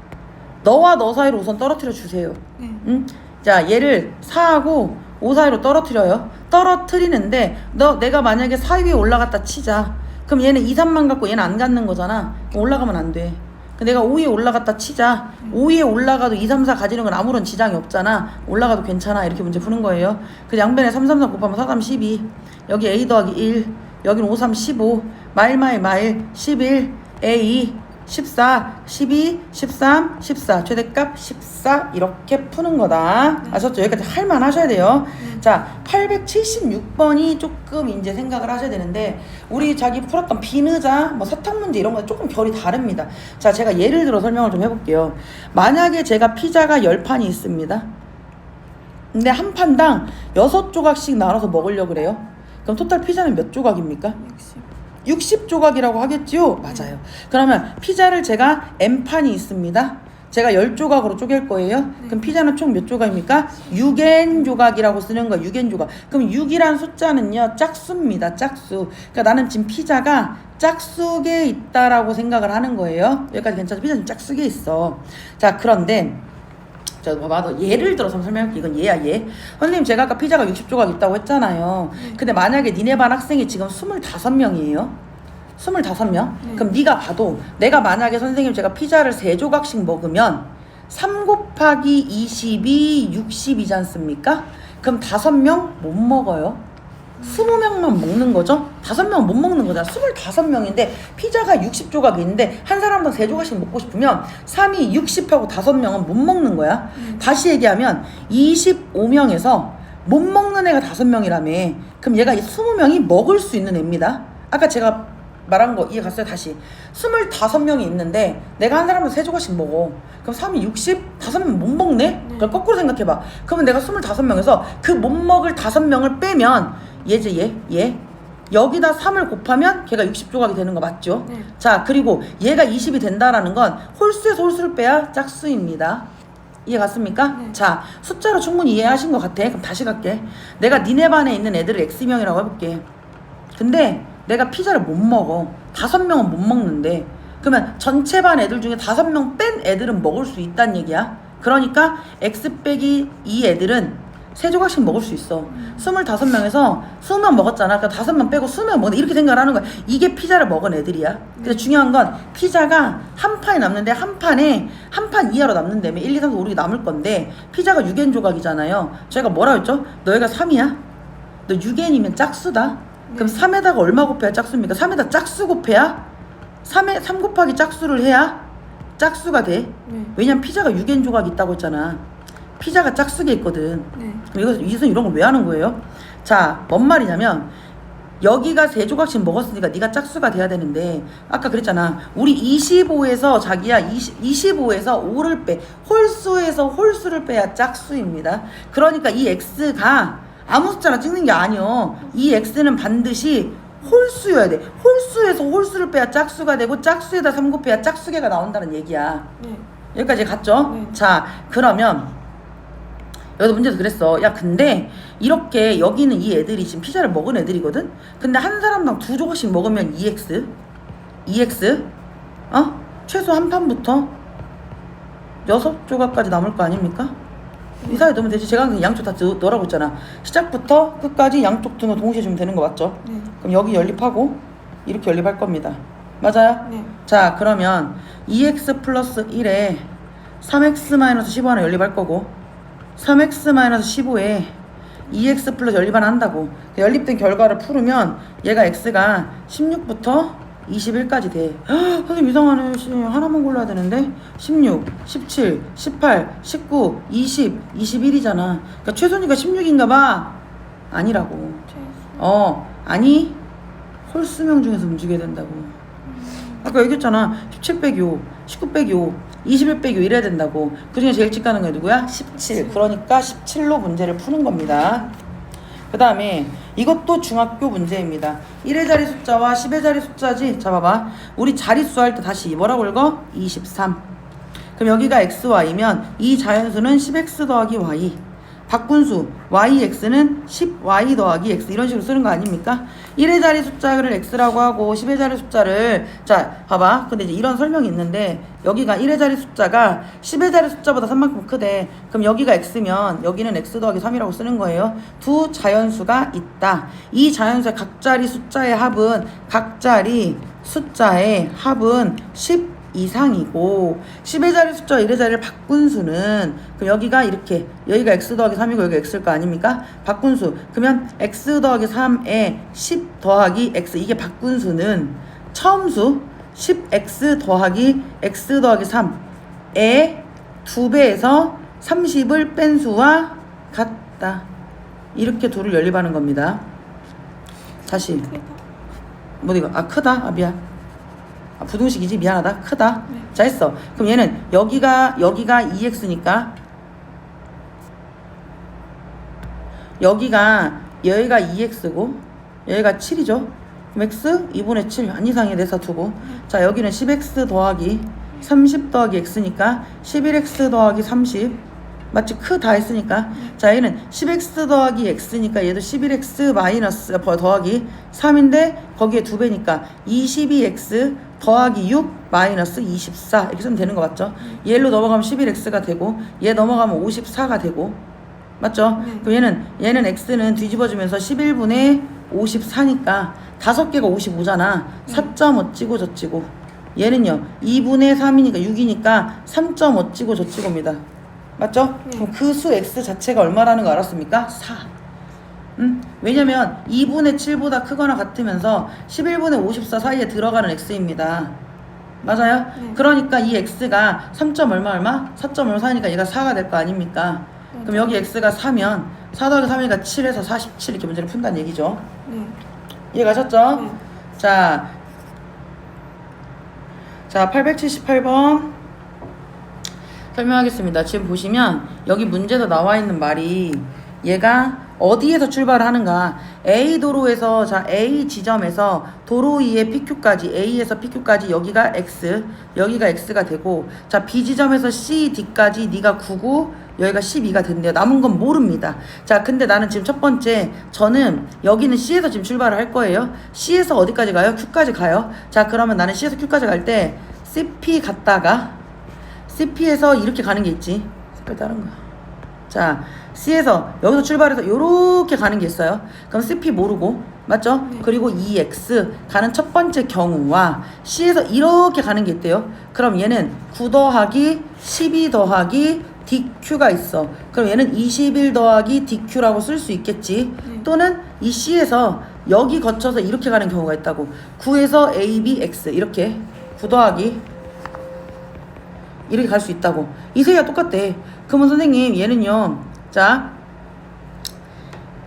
너와 너 사이로 우선 떨어뜨려 주세요. 응? 자, 얘를 4하고 5 사이로 떨어뜨려요. 떨어뜨리는데 내가 만약에 4 위에 올라갔다 치자. 그럼 얘는 2, 3만 갖고 얘는 안 갖는 거잖아. 올라가면 안 돼. 내가 5위에 올라갔다 치자. 5위에 올라가도 2, 3, 4 가지는 건 아무런 지장이 없잖아. 올라가도 괜찮아. 이렇게 문제 푸는 거예요. 그 양변에 3, 3, 4 곱하면 4, 3, 12. 여기 a 더하기 1. 여기는 5, 3, 15. 마일 11. a 14, 12, 13, 14 최대값 14 이렇게 푸는 거다. 아셨죠? 여기까지 할만 하셔야 돼요. 자, 876번이 조금 이제 생각을 하셔야 되는데 우리 자기 풀었던 비느자 뭐 사탕 문제 이런 거 조금 결이 다릅니다. 자, 제가 예를 들어 설명을 좀 해볼게요. 만약에 제가 피자가 10판이 있습니다. 근데 한 판당 6조각씩 나눠서 먹으려고 그래요. 그럼 토탈 피자는 몇 조각입니까? 60조각이라고 하겠지요? 맞아요. 그러면 피자를 제가 N판이 있습니다. 제가 10조각으로 쪼갤 거예요. 그럼 피자는 총 몇 조각입니까? 6N 조각이라고 쓰는 거예요. 6N 조각. 그럼 6이라는 숫자는요, 짝수입니다. 짝수. 그러니까 나는 지금 피자가 짝수계에 있다라고 생각을 하는 거예요. 여기까지 괜찮죠? 피자는 짝수계에 있어. 자, 그런데 자, 봐봐. 너 예를 들어서 설명할게. 이건 얘야, 얘. 선생님, 제가 아까 피자가 60조각 있다고 했잖아요. 근데 만약에 니네 반 학생이 지금 25명이에요. 25명? 그럼 네가 봐도 내가 만약에 선생님 제가 피자를 3조각씩 먹으면 3 곱하기 20이 60이지 않습니까? 그럼 5명 못 먹어요. 20명만 먹는 거죠? 5명은 못 먹는 거잖아. 25명인데 피자가 60조각이 있는데 한 사람당 3조각씩 먹고 싶으면 3이 60하고 5명은 못 먹는 거야. 다시 얘기하면 25명에서 못 먹는 애가 5명이라며. 그럼 얘가 20명이 먹을 수 있는 애입니다. 아까 제가 말한 거 이해 갔어요? 다시 25명이 있는데 내가 한 사람도 3조각씩 먹어. 그럼 3이 60? 5명 못 먹네? 그럼 거꾸로 생각해봐. 그러면 내가 25명에서 그 못 먹을 5명을 빼면 얘지 얘 여기다 3을 곱하면 걔가 60조각이 되는 거 맞죠? 네. 자, 그리고 얘가 20이 된다라는 건 홀수에서 홀수를 빼야 짝수입니다. 이해 갔습니까? 네. 자, 숫자로 충분히 이해하신 것 같아. 그럼 다시 갈게. 내가 니네 반에 있는 애들을 X명이라고 해볼게. 근데 내가 피자를 못 먹어. 5명은 못 먹는데 그러면 전체 반 애들 중에 5명 뺀 애들은 먹을 수 있다는 얘기야. 그러니까 X 빼기 2 애들은 3조각씩 먹을 수 있어. 25명에서 20명 먹었잖아. 그러니까 5명 빼고 20명 먹는다. 이렇게 생각을 하는 거야. 이게 피자를 먹은 애들이야. 근데 중요한 건 피자가 한 판이 남는데 한 판에 한 판 이하로 남는다며 1, 2, 3, 4, 5, 6이 남을 건데 피자가 6엔 조각이잖아요. 저희가 뭐라 했죠? 너희가 3이야? 너 6엔이면 짝수다. 그럼 3에다가 얼마 곱해야 짝수입니까? 3에다 짝수 곱해야 3 곱하기 짝수를 해야 짝수가 돼. 네. 왜냐면 피자가 6엔 조각이 있다고 했잖아. 피자가 짝수게 있거든. 네. 그럼 이것은 이런 걸 왜 하는 거예요? 자, 뭔 말이냐면 여기가 3조각씩 먹었으니까 네가 짝수가 돼야 되는데 아까 그랬잖아. 우리 25에서 자기야 25에서 5를 빼 홀수에서 홀수를 빼야 짝수입니다. 그러니까 이 x가 아무 숫자나 찍는 게 아니요. 이 x는 반드시 홀수여야 돼. 홀수에서 홀수를 빼야 짝수가 되고 짝수에다 3 곱해야 짝수계가 나온다는 얘기야. 네. 여기까지 갔죠? 네. 자, 그러면 여기도 문제도 그랬어. 야, 근데 이렇게 여기는 이 애들이 지금 피자를 먹은 애들이거든? 근데 한 사람당 2조각씩 먹으면 2x 최소 한 판부터 6조각까지 남을 거 아닙니까? 이 사이에 넣으면 되지. 제가 항상 양쪽 다 넣으라고 했잖아. 시작부터 끝까지 양쪽 등을 동시에 주면 되는 거 맞죠? 네. 그럼 여기 연립하고 이렇게 연립할 겁니다. 맞아요? 네. 자, 그러면 2x 플러스 1에 3x 마이너스 15 하나 연립할 거고 3x 마이너스 15에 2x 플러스 연립 하나 한다고. 연립된 결과를 풀으면 얘가 x가 16부터 21까지 돼. 헉, 선생님 이상하네. 하나만 골라야 되는데 16, 17, 18, 19, 20, 21이잖아. 그러니까 최소니까 16인가 봐. 아니라고. 최소. 아니 홀수명 중에서 움직여야 된다고. 아까 얘기했잖아. 17 빼기 5, 19 빼기 5, 21 빼기 5 이래야 된다고. 그 중에 제일 집 가는 게 누구야? 17. 그러니까 17로 문제를 푸는 겁니다. 그 다음에 이것도 중학교 문제입니다. 1의 자리 숫자와 10의 자리 숫자지. 자, 봐봐. 우리 자릿수 할 때 다시 뭐라고 읽어? 23. 그럼 여기가 x, y면 이 자연수는 10x 더하기 y. 박분수 yx는 10y 더하기 x 이런 식으로 쓰는 거 아닙니까? 1의 자리 숫자를 x라고 하고 10의 자리 숫자를 자 봐봐. 근데 이제 이런 설명이 있는데 여기가 1의 자리 숫자가 10의 자리 숫자보다 3만큼 크대. 그럼 여기가 x면 여기는 x 더하기 3이라고 쓰는 거예요. 두 자연수가 있다. 이 자연수의 각자리 숫자의 합은 10 이상이고 10의 자리 숫자와 1의 자리를 바꾼수는 그럼 여기가 이렇게 여기가 x 더하기 3이고 여기가 x일 거 아닙니까? 바꾼수 그러면 x 더하기 3에 10 더하기 x 이게 바꾼수는 처음수 10x 더하기 x 더하기 3의 2배에서 30을 뺀 수와 같다. 이렇게 둘을 연립하는 겁니다. 다시 크다. 뭐 이거 크다? 미안. 부등식이지 미안하다. 크다. 네. 자 했어. 그럼 얘는 여기가 2x니까 여기가 2x고 여기가 7이죠. 그럼 x 2분의 7 안 이상해 내사 두고 자 여기는 10x 더하기 30 더하기 x니까 11x 더하기 30 맞지? 크다 했으니까 자 얘는 10x 더하기 x니까 얘도 11x 마이너스 더하기 3인데 거기에 2배니까 22x 더하기 6 마이너스 24 이렇게 쓰면 되는 거 맞죠? 얘로 넘어가면 11x가 되고 얘 넘어가면 54가 되고 맞죠? 그럼 얘는 x는 뒤집어주면서 11분의 54니까 5개가 55잖아 4.5 찌고 저찌고 얘는요 2분의 3이니까 6이니까 3.5 찌고 저찌고입니다. 맞죠? 그럼 그 수 x 자체가 얼마라는 거 알았습니까? 4. 왜냐면 2분의 7보다 크거나 같으면서 11분의 54 사이에 들어가는 x입니다. 맞아요? 그러니까 이 x가 3. 얼마? 4.54니까 얘가 4가 될 거 아닙니까? 그럼 여기 x가 4면 4 더하기 3이니까 7에서 47 이렇게 문제를 푼다는 얘기죠. 이해 가셨죠? 자 자, 878번 설명하겠습니다. 지금 보시면 여기 문제에서 나와 있는 말이 얘가 어디에서 출발하는가? A 도로에서, 자, A 지점에서 도로 위에 PQ까지, A에서 PQ까지 여기가 X, 여기가 X가 되고, 자, B 지점에서 C, D까지 네가 9고 여기가 12가 된대요. 남은 건 모릅니다. 자, 근데 나는 지금 첫 번째, 저는 여기는 C에서 지금 출발을 할 거예요. C에서 어디까지 가요? Q까지 가요. 자, 그러면 나는 C에서 Q까지 갈 때 CP 갔다가 CP에서 이렇게 가는 게 있지. 색깔 다른 거. 자, C에서 여기서 출발해서 요렇게 가는 게 있어요. 그럼 CP 모르고, 맞죠? 네. 그리고 EX 가는 첫 번째 경우와 C에서 이렇게 가는 게 있대요. 그럼 얘는 9 더하기 12 더하기 DQ가 있어. 그럼 얘는 21 더하기 DQ라고 쓸 수 있겠지. 네. 또는 이 C에서 여기 거쳐서 이렇게 가는 경우가 있다고. 9에서 ABX 이렇게 9 더하기 이렇게 갈 수 있다고. 이 세 개가 똑같대. 그러면 선생님 얘는요, 자,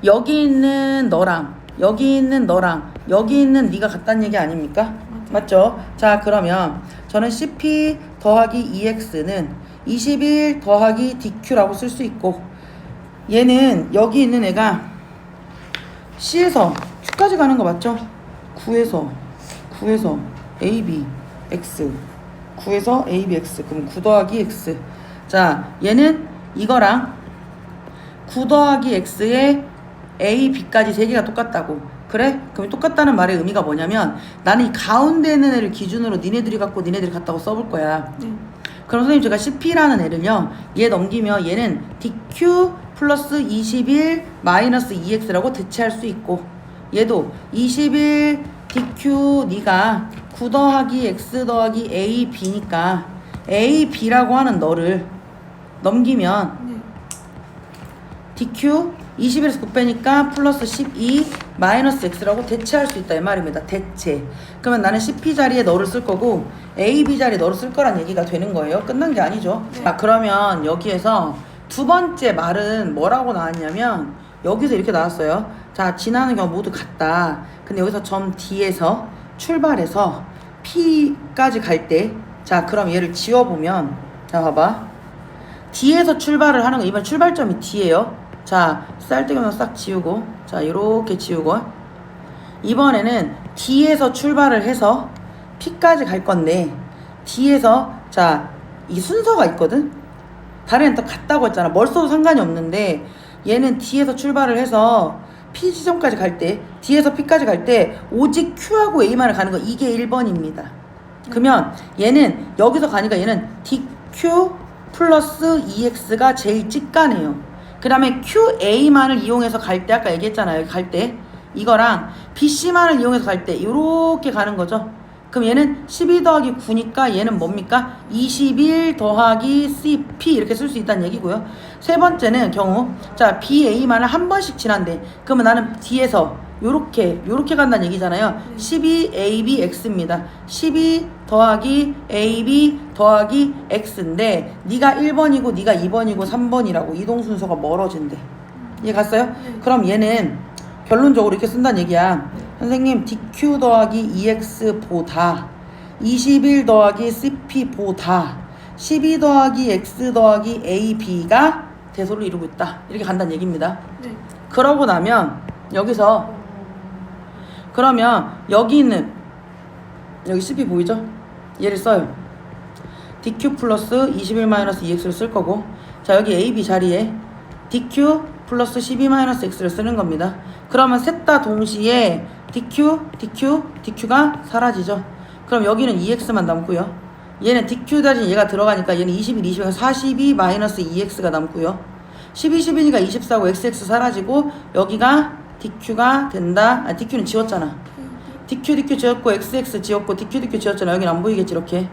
여기 있는 너랑 여기 있는 너랑 여기 있는 네가 같다는 얘기 아닙니까? 맞죠? 자, 그러면 저는 CP 더하기 EX는 21 더하기 DQ라고 쓸 수 있고, 얘는 여기 있는 애가 C에서 Q까지 가는 거 맞죠? 9에서 AB X 9에서 ABX. 그럼 9 더하기 X. 자, 얘는 이거랑 9 더하기 X에 AB까지 세 개가 똑같다고. 그래? 그럼 똑같다는 말의 의미가 뭐냐면 나는 이 가운데 있는 애를 기준으로 니네들이 갖고 니네들이 같다고 써볼 거야. 네. 그럼 선생님 제가 CP라는 애를요, 얘 넘기면 얘는 DQ 플러스 21 마이너스 EX라고 대체할 수 있고, 얘도 21 DQ 네가 9 더하기 X 더하기 AB니까 AB라고 하는 너를 넘기면 네. DQ 21에서 9 빼니까 플러스 12 마이너스 X라고 대체할 수 있다 이 말입니다. 대체. 그러면 나는 CP 자리에 너를 쓸 거고 AB 자리에 너를 쓸 거란 얘기가 되는 거예요. 끝난 게 아니죠. 네. 자, 그러면 여기에서 두 번째 말은 뭐라고 나왔냐면 여기서 이렇게 나왔어요. 자, 지나는 경우 모두 같다. 근데 여기서 점 D에서 출발해서 P까지 갈 때, 자, 그럼 얘를 지워보면, 자, 봐봐. D에서 출발을 하는 거, 이번 출발점이 D예요. 자, 쌀뜨기만 싹 지우고, 자, 이렇게 지우고, 이번에는 D에서 출발을 해서 P까지 갈 건데, D에서, 자, 이 순서가 있거든? 다른 애는 또 같다고 했잖아. 뭘 써도 상관이 없는데, 얘는 D에서 출발을 해서 P 지점까지 갈 때, D에서 P까지 갈 때, 오직 Q하고 A만을 가는 거, 이게 1번입니다. 그러면 얘는 여기서 가니까 얘는 DQ 플러스 EX가 제일 찌까네요. 그 다음에 QA만을 이용해서 갈 때, 아까 얘기했잖아요. 갈 때 이거랑 BC만을 이용해서 갈 때 이렇게 가는 거죠. 그럼 얘는 12 더하기 9니까 얘는 뭡니까? 21 더하기 CP 이렇게 쓸 수 있다는 얘기고요. 세 번째는 경우, 자, BA만을 한 번씩 지난대. 그러면 나는 D에서 요렇게 간다는 얘기잖아요. 12ABX입니다. 12 더하기 AB 더하기 X인데 네가 1번이고 네가 2번이고 3번이라고 이동 순서가 멀어진대. 이해 갔어요? 네. 그럼 얘는 결론적으로 이렇게 쓴다는 얘기야. 선생님, DQ 더하기 EX 보다 21 더하기 CP 보다 12 더하기 X 더하기 AB가 대소를 이루고 있다. 이렇게 간다는 얘기입니다. 네. 그러고 나면 여기서, 그러면 여기 있는 여기 CP 보이죠? 얘를 써요. DQ 플러스 21 마이너스 EX를 쓸 거고, 자, 여기 AB 자리에 DQ 플러스 12 마이너스 X를 쓰는 겁니다. 그러면 셋 다 동시에 DQ가 사라지죠. 그럼 여기는 EX만 남고요. 얘는 DQ 대신 얘가 들어가니까 얘는 21, 20에서 42 마이너스 EX가 남고요. 12, 12니까 24고 XX 사라지고 여기가 DQ가 된다. 아, DQ는 지웠잖아. DQ 지웠고 XX 지웠고 DQ 지웠잖아. 여기는 안 보이겠지 이렇게.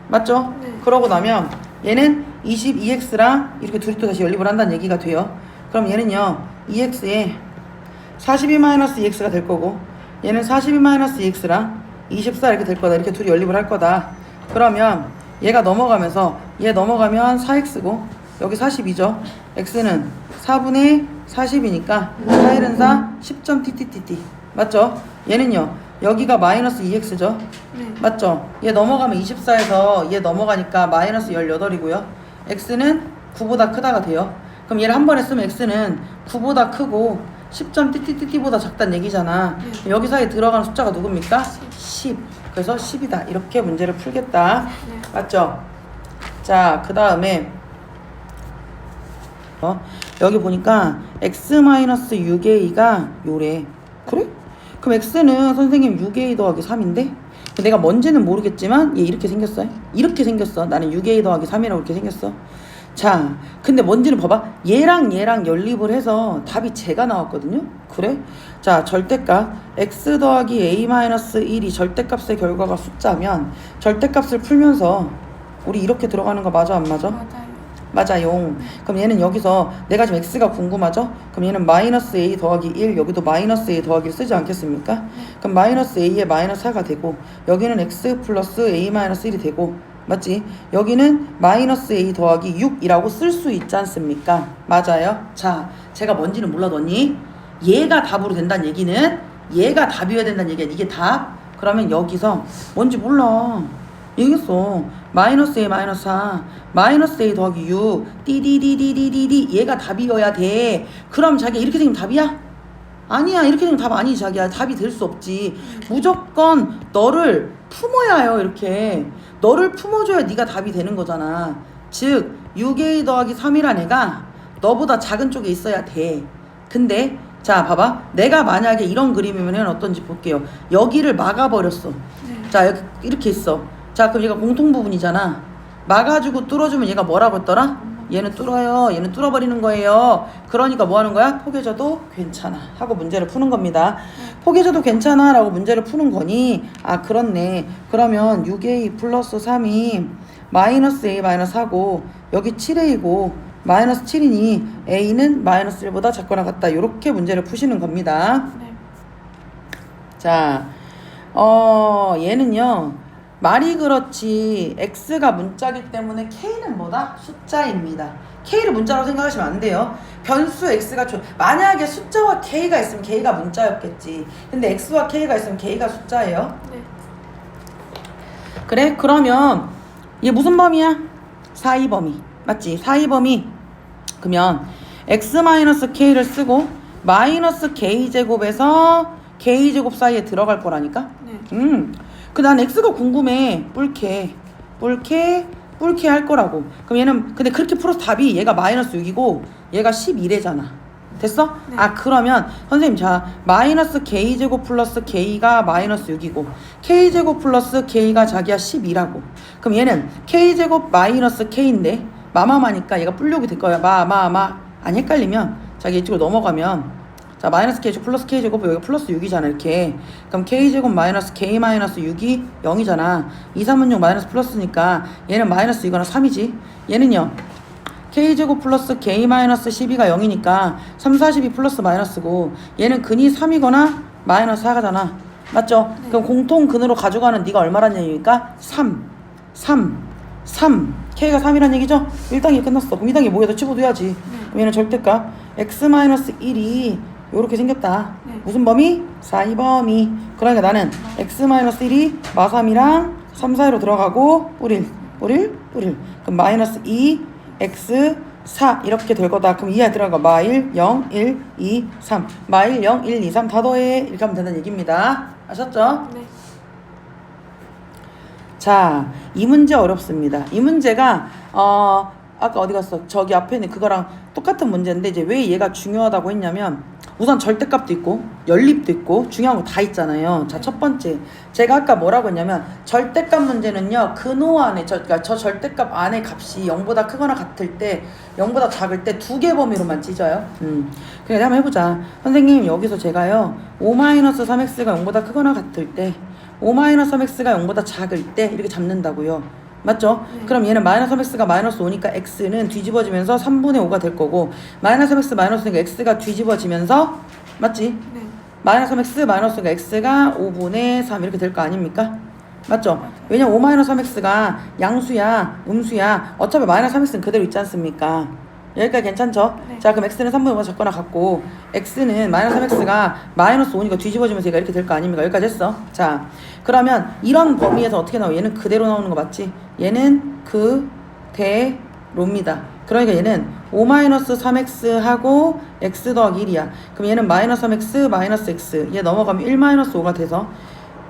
맞죠? 네. 그러고 나면 얘는 22X랑 이렇게 둘이 또 다시 연립을 한다는 얘기가 돼요. 그럼 얘는요, EX에 42-EX가 될 거고, 얘는 42-EX랑 24 이렇게 될 거다. 이렇게 둘이 연립을 할 거다. 그러면 얘가 넘어가면서 얘 넘어가면 4X고 여기 42죠. X는 4분의 40이니까 4, 1은 4, 10.TTTT. 맞죠? 얘는요, 여기가 마이너스 2x죠. 네. 맞죠? 얘 넘어가면 24에서 얘 넘어가니까 마이너스 18이고요. x는 9보다 크다가 돼요. 그럼 얘를 한 번에 쓰면 x는 9보다 크고 10점 띠띠띠띠보다 작다는 얘기잖아. 네. 여기 사이에 들어가는 숫자가 누굽니까? 10. 그래서 10이다. 이렇게 문제를 풀겠다. 네. 맞죠? 자, 그 다음에 여기 보니까 x-6a가 요래. 그래? 그럼 x는 선생님 6a 더하기 3인데 내가 뭔지는 모르겠지만 얘 이렇게 생겼어요. 이렇게 생겼어. 나는 6a 더하기 3이라고 이렇게 생겼어. 자, 근데 뭔지는 봐봐. 얘랑 얘랑 연립을 해서 답이 제가 나왔거든요. 그래? 자, 절대값 x 더하기 a-1이 절대값의 결과가 숫자면 절대값을 풀면서 우리 이렇게 들어가는 거 맞아 안 맞아? 맞아요. 맞아요. 그럼 얘는 여기서 내가 지금 x가 궁금하죠? 그럼 얘는 마이너스 a 더하기 1, 여기도 마이너스 a 더하기 1 쓰지 않겠습니까? 그럼 마이너스 a에 마이너스 4가 되고 여기는 x 플러스 a 마이너스 1이 되고 맞지? 여기는 마이너스 a 더하기 6이라고 쓸 수 있지 않습니까? 맞아요. 자, 제가 뭔지는 몰라도 언니 얘가 답으로 된다는 얘기는 얘가 답이어야 된다는 얘기야. 이게 답? 그러면 여기서 뭔지 몰라. 얘기했어. 마이너스 a 마이너스 4 마이너스 a 더하기 6 띠디디디디디디 얘가 답이어야 돼. 그럼 자기야 이렇게 생기면 답이야? 아니야. 이렇게 생기면 답 아니지 자기야. 답이 될 수 없지. 무조건 너를 품어야 해요. 이렇게 너를 품어줘야 네가 답이 되는 거잖아. 즉 6a 더하기 3이란 애가 너보다 작은 쪽에 있어야 돼. 근데 자 봐봐. 내가 만약에 이런 그림이면 어떤지 볼게요. 여기를 막아버렸어. 네. 자 여기 이렇게 있어. 자 그럼 얘가 공통 부분이잖아. 막아주고 뚫어주면 얘가 뭐라고 했더라? 얘는 뚫어요. 얘는 뚫어버리는 거예요. 그러니까 뭐 하는 거야? 포개져도 괜찮아 하고 문제를 푸는 겁니다. 포개져도 괜찮아 라고 문제를 푸는 거니 아 그렇네. 그러면 6a 플러스 3이 마이너스 a 마이너스 4고 여기 7a고 마이너스 7이니 a는 마이너스 1보다 작거나 같다. 이렇게 문제를 푸시는 겁니다. 네. 자, 얘는요 말이 그렇지 x가 문자기 때문에 k는 뭐다? 숫자입니다. k를 문자로 생각하시면 안 돼요. 변수 x가 만약에 숫자와 k가 있으면 k가 문자였겠지. 근데 x와 k가 있으면 k가 숫자예요. 네. 그래? 그러면 얘 무슨 범위야? 사이 범위. 맞지? 사이 범위. 그러면 x-k를 쓰고 마이너스 k제곱에서 k제곱 사이에 들어갈 거라니까? 네. 난 x가 궁금해. 뿔게 할 거라고. 그럼 얘는 근데 그렇게 풀어서 답이 얘가 마이너스 6이고 얘가 11이잖아. 됐어? 네. 아 그러면 선생님 자 마이너스 k제곱 플러스 k가 마이너스 6이고 k제곱 플러스 k가 자기야 12라고. 그럼 얘는 k제곱 마이너스 k인데 마마마니까 얘가 뿔력이 될 거야. 안 헷갈리면 자기 이쪽으로 넘어가면 자 마이너스 k제곱 플러스 k제곱 여기 플러스 6이잖아 이렇게. 그럼 k제곱 마이너스 k 마이너스 6이 0이잖아. 2, 3은 6 마이너스 플러스니까 얘는 마이너스 이거나 3이지. 얘는요 k제곱 플러스 k 마이너스 12가 0이니까 3, 42 플러스 마이너스고 얘는 근이 3이거나 마이너스 4가잖아. 맞죠? 네. 그럼 공통근으로 가져가는 네가 얼마란 얘기니까 3 k가 3이란 얘기죠? 1단계 끝났어. 그럼 2단계 뭐야? 너 집어둬야지. 네. 그럼 얘는 절대값 x-1이 요렇게 생겼다. 네. 무슨 범위? 사이 범위. 그러니까 나는 x-1이 마3이랑 3 사이로 들어가고 뿌릴. 그럼 마이너스 2 x 4 이렇게 될 거다. 그럼 이하에 들어가 마1 0 1 2 3 마1 0 1 2 3 다 더해 이렇게 하면 된다는 얘기입니다. 아셨죠? 네. 자, 이 문제 어렵습니다. 이 문제가 아까 어디 갔어? 저기 앞에 있는 그거랑 똑같은 문제인데 이제 왜 얘가 중요하다고 했냐면 우선 절대값도 있고 연립도 있고 중요한 거 다 있잖아요. 자, 첫 번째 제가 아까 뭐라고 했냐면 절대값 문제는요 근호 안에 그러니까 저 절대값 안에 값이 0보다 크거나 같을 때 0보다 작을 때 두 개 범위로만 찢어요. 그래 한번 해보자. 선생님 여기서 제가요 5-3x가 0보다 크거나 같을 때 5-3x가 0보다 작을 때 이렇게 잡는다고요. 맞죠? 네. 그럼 얘는 마이너스 3x가 마이너스 5니까 x는 뒤집어지면서 3분의 5가 될 거고 마이너스 3x 마이너스 5니까 x가 뒤집어지면서 맞지? 네. 마이너스 3x 마이너스 5니까 x가 5분의 3 이렇게 될 거 아닙니까? 맞죠? 왜냐면 5-3x가 양수야 음수야 어차피 마이너스 3x는 그대로 있지 않습니까? 여기까지 괜찮죠? 네. 자, 그럼 x는 3분의 5가 작거나 같고 x는 마이너스 3x가 마이너스 5니까 뒤집어지면서 얘가 이렇게 될 거 아닙니까? 여기까지 했어. 자, 그러면 이런 범위에서 어떻게 나와? 얘는 그대로 나오는 거 맞지? 얘는 그대로입니다. 그러니까 얘는 5-3x 하고 x 더하기 1이야. 그럼 얘는 마이너스 3x 마이너스 x 얘 넘어가면 1-5가 돼서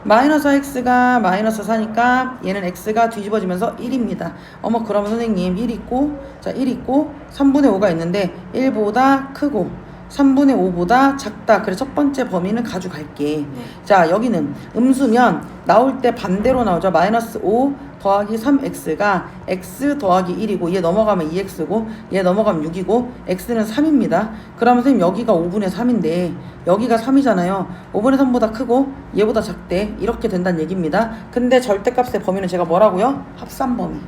마이너스 x가 마이너스 4니까 얘는 x가 뒤집어지면서 1입니다. 어머 그러면 선생님 1 있고 자 1 있고 3분의 5가 있는데 1보다 크고 3분의 5보다 작다. 그래서 첫 번째 범위는 가져갈게. 네. 자 여기는 음수면 나올 때 반대로 나오죠. 마이너스 5 더하기 3x가 x 더하기 1이고 얘 넘어가면 2x고 얘 넘어가면 6이고 x는 3입니다. 그러면 선생님 여기가 5분의 3인데 여기가 3이잖아요. 5분의 3보다 크고 얘보다 작대. 이렇게 된다는 얘기입니다. 근데 절대값의 범위는 제가 뭐라고요? 합산범위.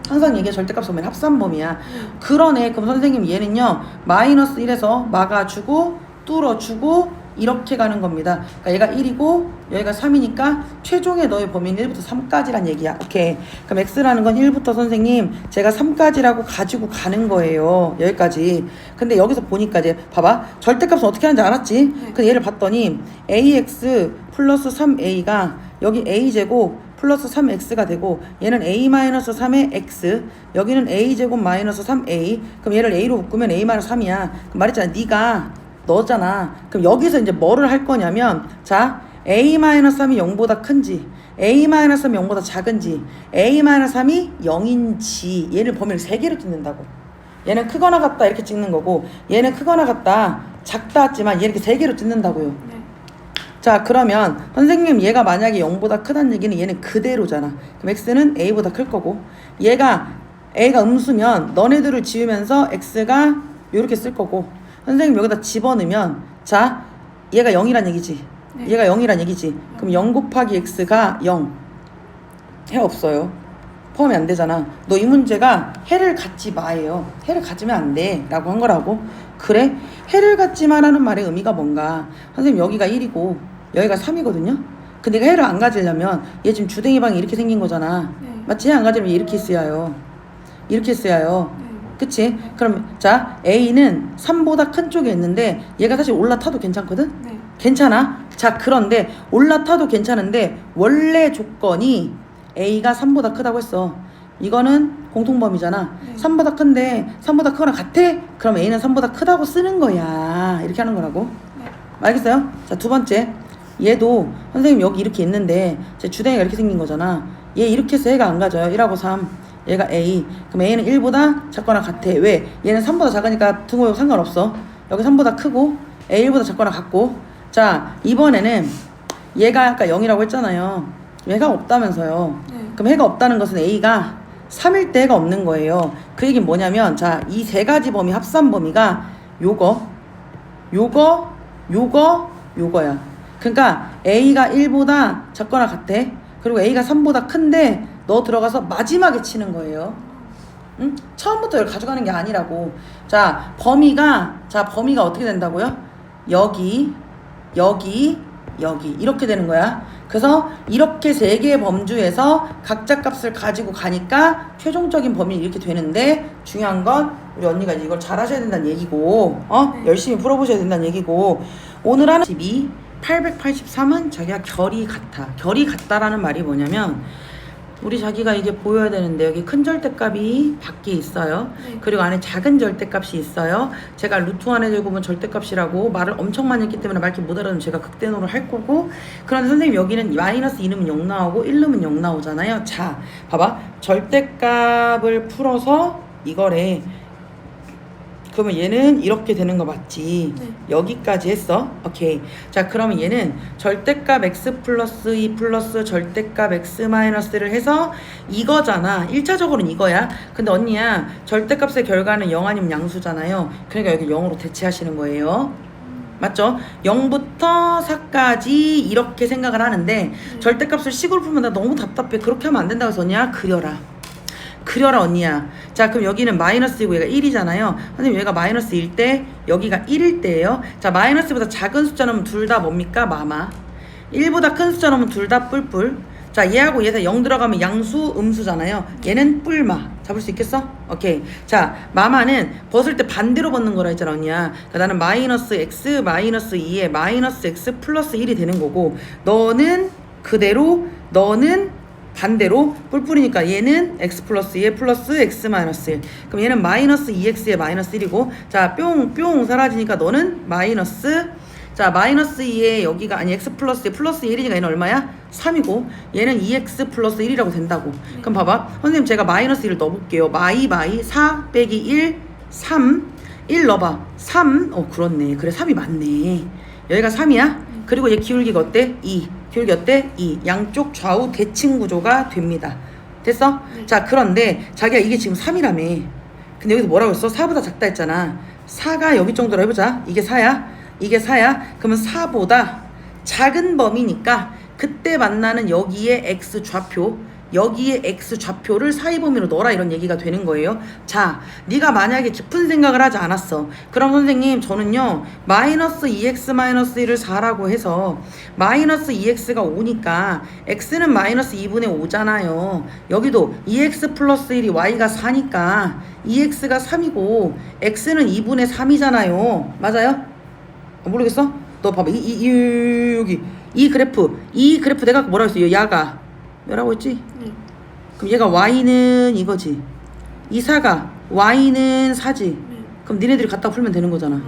항상 얘기해 절대값 범위는 합산범위야. 그러네. 그럼 선생님 얘는요 마이너스 1에서 막아주고 뚫어주고 이렇게 가는 겁니다. 그러니까 얘가 1이고 여기가 3이니까 최종의 너의 범위는 1부터 3까지란 얘기야. 오케이. 그럼 x라는 건 1부터 선생님 제가 3까지라고 가지고 가는 거예요. 여기까지. 근데 여기서 보니까 이제 봐봐. 절대값은 어떻게 하는지 알았지? 네. 근데 얘를 봤더니 ax 플러스 3a가 여기 a제곱 플러스 3x가 되고 얘는 a-3의 x 여기는 a제곱 마이너스 3a 그럼 얘를 a로 묶으면 a-3이야. 그럼 말했잖아. 네가 너잖아. 그럼 여기서 이제 뭐를 할 거냐면 자 a-3이 0보다 큰지 a-3이 0보다 작은지 a-3이 0인지 얘를 범위를 3개로 찍는다고. 얘는 크거나 같다 이렇게 찍는 거고 얘는 크거나 같다 작다 했지만 얘 이렇게 3개로 찍는다고요. 네. 자 그러면 선생님 얘가 만약에 0보다 크다는 얘기는 얘는 그대로잖아. 그럼 x는 a보다 클 거고 얘가 a가 음수면 너네들을 지우면서 x가 이렇게 쓸 거고 선생님 여기다 집어넣으면 자 얘가 0이란 얘기지. 네. 얘가 0이란 얘기지. 그럼 0 곱하기 x가 0 해 없어요. 포함이 안 되잖아. 너 이 문제가 해를 갖지 마예요. 해를 가지면 안 돼 라고 한 거라고. 그래? 해를 갖지 마라는 말의 의미가 뭔가 선생님 여기가 1이고 여기가 3이거든요. 근데 내가 해를 안 가지려면 얘 지금 주댕이 방이 이렇게 생긴 거잖아. 네. 맞지? 안 가지려면 이렇게 쓰여요. 이렇게 쓰여요. 네. 그치? 그럼 자 A는 3보다 큰 쪽에 있는데 얘가 사실 올라타도 괜찮거든? 네. 괜찮아? 자 그런데 올라타도 괜찮은데 원래 조건이 A가 3보다 크다고 했어. 이거는 공통범위잖아. 네. 3보다 큰데 3보다 크거나 같아? 그럼 A는 3보다 크다고 쓰는 거야. 이렇게 하는 거라고. 네. 알겠어요? 자 두 번째 얘도 선생님 여기 이렇게 있는데 제 주댕이가 이렇게 생긴 거잖아. 얘 이렇게 해서 얘가 안 가져요. 1하고 3 얘가 A 그럼 A는 1보다 작거나 같아. 왜? 얘는 3보다 작으니까 등호 상관없어. 여기 3보다 크고 A 1보다 작거나 같고. 자 이번에는 얘가 아까 0이라고 했잖아요. 얘가 없다면서요. 네. 그럼 해가 없다는 것은 A가 3일 때 해가 없는 거예요. 그 얘기는 뭐냐면 자 이 세 가지 범위 합산 범위가 요거야. 그러니까 A가 1보다 작거나 같아. 그리고 A가 3보다 큰데 너 들어가서 마지막에 치는 거예요. 응? 처음부터 이걸 가져가는 게 아니라고. 자 범위가 어떻게 된다고요? 여기 이렇게 되는 거야. 그래서 이렇게 세 개의 범주에서 각자 값을 가지고 가니까 최종적인 범위는 이렇게 되는데 중요한 건 우리 언니가 이제 이걸 잘 하셔야 된다는 얘기고 네. 열심히 풀어보셔야 된다는 얘기고 오늘 하는 12 883은 자기가 결이 같아. 결이 같다라는 말이 뭐냐면 우리 자기가 이게 보여야 되는데 여기 큰 절대값이 밖에 있어요. 네. 그리고 안에 작은 절대값이 있어요. 제가 루트 안에 제곱은 절대값이라고 말을 엄청 많이 했기 때문에 말기 못 알아듣으면 제가 극대노를 할 거고 그런데 선생님 여기는 마이너스 2 넣으면 0 나오고 1 넣으면 0 나오잖아요. 자 봐봐 절대값을 풀어서 이거래. 그러면 얘는 이렇게 되는 거 맞지? 네. 여기까지 했어. 오케이. 자 그러면 얘는 절대값 x 플러스 2 플러스 절대값 x 마이너스를 해서 이거잖아. 1차적으로는 이거야. 근데 언니야 절대값의 결과는 0 아니면 양수잖아요. 그러니까 여기 0으로 대체하시는 거예요. 맞죠? 0부터 4까지 이렇게 생각을 하는데 절대값을 식으로 풀면 나 너무 답답해. 그렇게 하면 안 된다고 해서 언니야 그려라 언니야. 자 그럼 여기는 마이너스이고 얘가 1이잖아요. 선생님 얘가 마이너스 1 때 여기가 1일 때예요. 자 마이너스보다 작은 숫자 넣으면 둘 다 뭡니까? 마마. 1보다 큰 숫자 넣으면 둘 다 뿔뿔. 자 얘하고 얘에서 0 들어가면 양수 음수잖아요. 얘는 뿔마. 잡을 수 있겠어? 오케이. 자, 마마는 벗을 때 반대로 벗는 거라 했잖아, 언니야. 그러니까 나는 마이너스 x 마이너스 2에 마이너스 x 플러스 1이 되는 거고, 너는 그대로, 너는 반대로 뿔뿔이니까 얘는 x 플러스 2에 플러스 x 마이너스 1. 그럼 얘는 마이너스 2x에 마이너스 1이고, 자, 뿅 사라지니까 너는 마이너스, 자, 마이너스 2에 여기가 아니 x 플러스 2 플러스 1이니까 얘는 얼마야? 3이고 얘는 2x 플러스 1이라고 된다고. 그럼 봐봐. 선생님 제가 마이너스 1을 넣어볼게요. 마이 4 빼기 1 3 1 넣어봐. 3 그렇네. 그래 3이 맞네. 여기가 3이야. 그리고 얘 기울기가 어때? 2. 기울기 어때? 2. 양쪽 좌우 대칭 구조가 됩니다. 됐어? 자, 그런데 자기가 이게 지금 3이라며. 근데 여기서 뭐라고 했어? 4보다 작다 했잖아. 4가 여기 정도로 해보자. 이게 4야. 이게 4야. 그러면 4보다 작은 범위니까 그때 만나는 여기에 x 좌표, 여기에 x 좌표를 사이 범위로 넣어라, 이런 얘기가 되는 거예요. 자, 네가 만약에 깊은 생각을 하지 않았어. 그럼 선생님 저는요 마이너스 2x 마이너스 1을 4라고 해서 마이너스 2x가 5니까 x는 마이너스 2분의 5잖아요. 여기도 2x 플러스 1이 y가 4니까 2x가 3이고 x는 2분의 3이잖아요. 맞아요? 모르겠어? 너 봐봐. 여기 이 그래프 내가 뭐라고 했어? 야가 뭐라고 했지? 그럼 얘가 y는 이거지. 이 4가 y는 4지. 그럼 니네들이 갖다 풀면 되는 거잖아.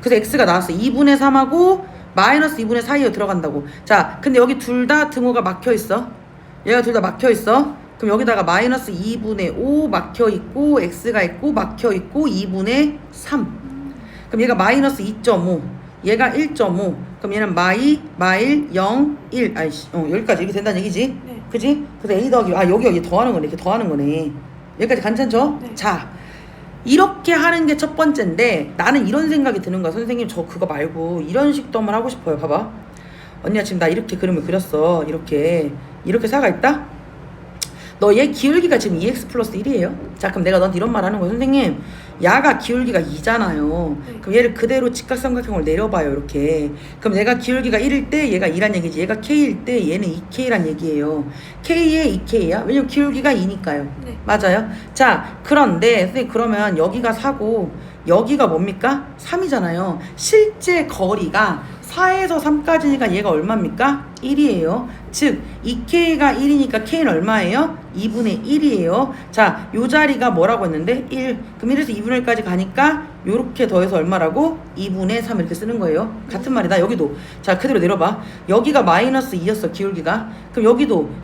그래서 x가 나왔어. 2분의 3하고 마이너스 2분의 4에 들어간다고. 자, 근데 여기 둘 다 등호가 막혀 있어. 얘가 둘 다 막혀 있어. 그럼 여기다가 마이너스 2분의 5 막혀 있고 x가 있고 막혀 있고 2분의 3. 그럼 얘가 마이너스 2.5, 얘가 1.5. 그럼 얘는 마일 0 1. 아이씨, 여기까지 이렇게 된다는 얘기지. 네. 그지? 그래서 a 더하기 여기 더하는 거네. 이렇게 더하는 거네. 여기까지 괜찮죠? 네. 자, 이렇게 하는 게 첫 번째인데 나는 이런 생각이 드는 거야. 선생님 저 그거 말고 이런 식도 한번 하고 싶어요. 봐봐. 언니야 지금 나 이렇게 그림을 그렸어. 이렇게 사가 있다? 너 얘 기울기가 지금 2x 플러스 1이에요. 자, 그럼 내가 너한테 이런 말 하는 거야. 선생님, 야가 기울기가 2잖아요. 그럼 얘를 그대로 직각삼각형을 내려봐요. 이렇게. 그럼 얘가 기울기가 1일 때 얘가 2란 얘기지. 얘가 k일 때 얘는 2k란 얘기예요. k에 2k야. 왜냐면 기울기가 2니까요. 네. 맞아요. 자, 그런데 선생님 그러면 여기가 4고 여기가 뭡니까? 3이잖아요. 실제 거리가 4에서 3까지니까 얘가 얼마입니까? 1이에요. 즉 2k가 1이니까 k는 얼마예요? 2분의 1이에요. 자, 요 자리가 뭐라고 했는데? 1. 그럼 1에서 2분의 1까지 가니까 요렇게 더해서 얼마라고? 2분의 3 이렇게 쓰는 거예요. 같은 말이다. 여기도. 자, 그대로 내려봐. 여기가 마이너스 2였어, 기울기가. 그럼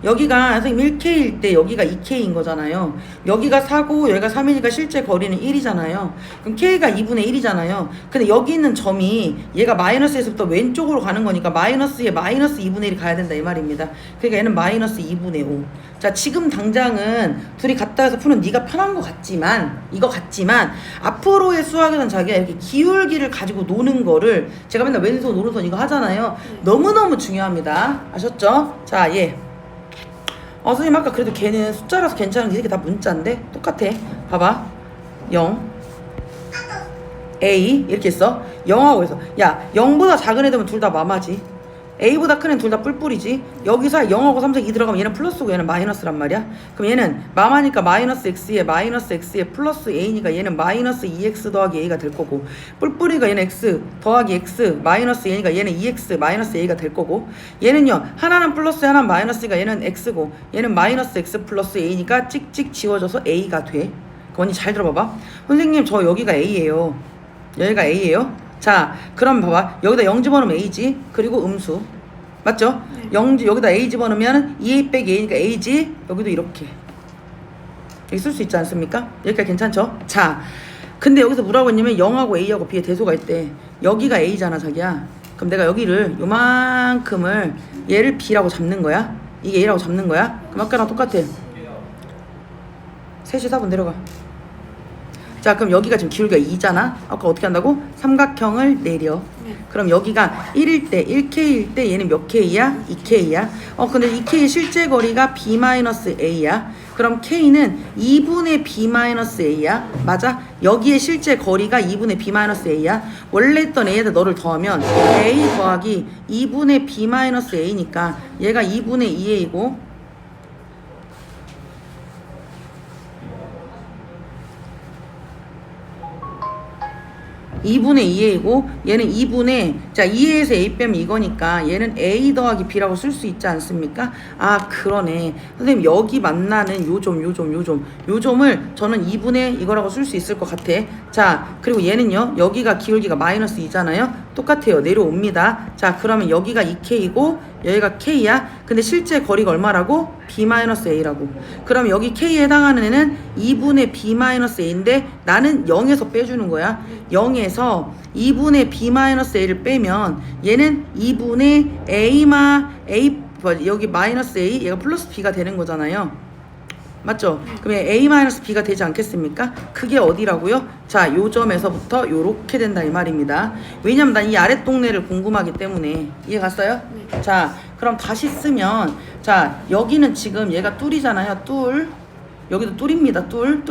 여기가 선생님 1k일 때 여기가 2k인 거잖아요. 여기가 4고 여기가 3이니까 실제 거리는 1이잖아요. 그럼 k가 2분의 1이잖아요. 근데 여기 있는 점이 얘가 마이너스에서부터 왼쪽으로 가는 거니까 마이너스에 마이너스 2분의 1이 가야 된다 이 말입니다. 그러니까 얘는 마이너스 2분의 5. 자, 지금 당장은 둘이 갔다 해서 푸는 네가 편한 것 같지만 앞으로의 수학에서는 자기가 이렇게 기울기를 가지고 노는 거를 제가 맨날 왼손 오른손 이거 하잖아요. 너무너무 중요합니다. 아셨죠? 자, 얘 선생님 아까 그래도 걔는 숫자라서 괜찮은 게 이렇게 다 문자인데 똑같아. 봐봐. 0 A 이렇게 했어. 0하고 해서 야 0보다 작은 애들은 둘 다 마마지. A보다 큰 애는 둘 다 뿔뿔이지. 여기서 0하고 3색 2 들어가면 얘는 플러스고 얘는 마이너스란 말이야. 그럼 얘는 마마니까 마이너스 x에 플러스 a니까 얘는 마이너스 2x 더하기 a가 될 거고, 뿔뿔이가 얘는 x 더하기 x 마이너스 a니까 얘는 2x 마이너스 a가 될 거고, 얘는요 하나는 플러스 하나는 마이너스니까 얘는 x고 얘는 마이너스 x 플러스 a니까 찍찍 지워져서 a가 돼. 언니 잘 들어봐봐. 선생님 저 여기가 a예요. 여기가 a예요. 자, 그럼 봐봐. 여기다 0 집어넣으면 a지. 그리고 음수. 맞죠? 네. 0 여기다 a 집어넣으면 2a 빼기 a니까 a지. 여기도 이렇게. 여기 쓸 수 있지 않습니까? 여기까지 괜찮죠? 자, 근데 여기서 뭐라고 했냐면 0하고 a하고 b의 대소가 있대. 여기가 a잖아, 자기야. 그럼 내가 여기를 요만큼을 얘를 b라고 잡는 거야. 이게 a라고 잡는 거야. 그럼 아까랑 똑같아. 3시 4분 내려가. 자, 그럼 여기가 지금 기울기가 2잖아. 아까 어떻게 한다고? 삼각형을 내려. 그럼 여기가 1일 때 1k일 때 얘는 몇 k야? 2k야. 근데 2k의 실제 거리가 b-a야. 그럼 k는 2분의 b-a야. 맞아? 여기에 실제 거리가 2분의 b-a야. 원래 있던 a에다 너를 더하면 a 더하기 2분의 b-a니까 얘가 2분의 2a이고 2분의 2a이고 얘는 2분의 자 2a에서 a 빼면 이거니까 얘는 a 더하기 b라고 쓸 수 있지 않습니까? 아 그러네 선생님 여기 만나는 요점을 저는 2분의 이거라고 쓸 수 있을 것 같아. 자 그리고 얘는요 여기가 기울기가 마이너스 2잖아요. 똑같아요. 내려옵니다. 자 그러면 여기가 2k이고 여기가 k야. 근데 실제 거리가 얼마라고? b-a라고. 그럼 여기 k에 해당하는 애는 2분의 b-a인데 나는 0에서 빼주는 거야. 0에서 2분의 b-a를 빼면 얘는 2분의 a 여기 마이너스 a 얘가 플러스 b가 되는 거잖아요. 맞죠? 그러면 a-b가 되지 않겠습니까? 그게 어디라고요? 자, 요 점에서부터 요렇게 된다 이 말입니다. 왜냐면 난 이 아랫 동네를 궁금하기 때문에. 이해 갔어요? 네. 자, 그럼 다시 쓰면 자, 여기는 지금 얘가 뚫이잖아요. 뚫. 여기도 뚫입니다. 뚫.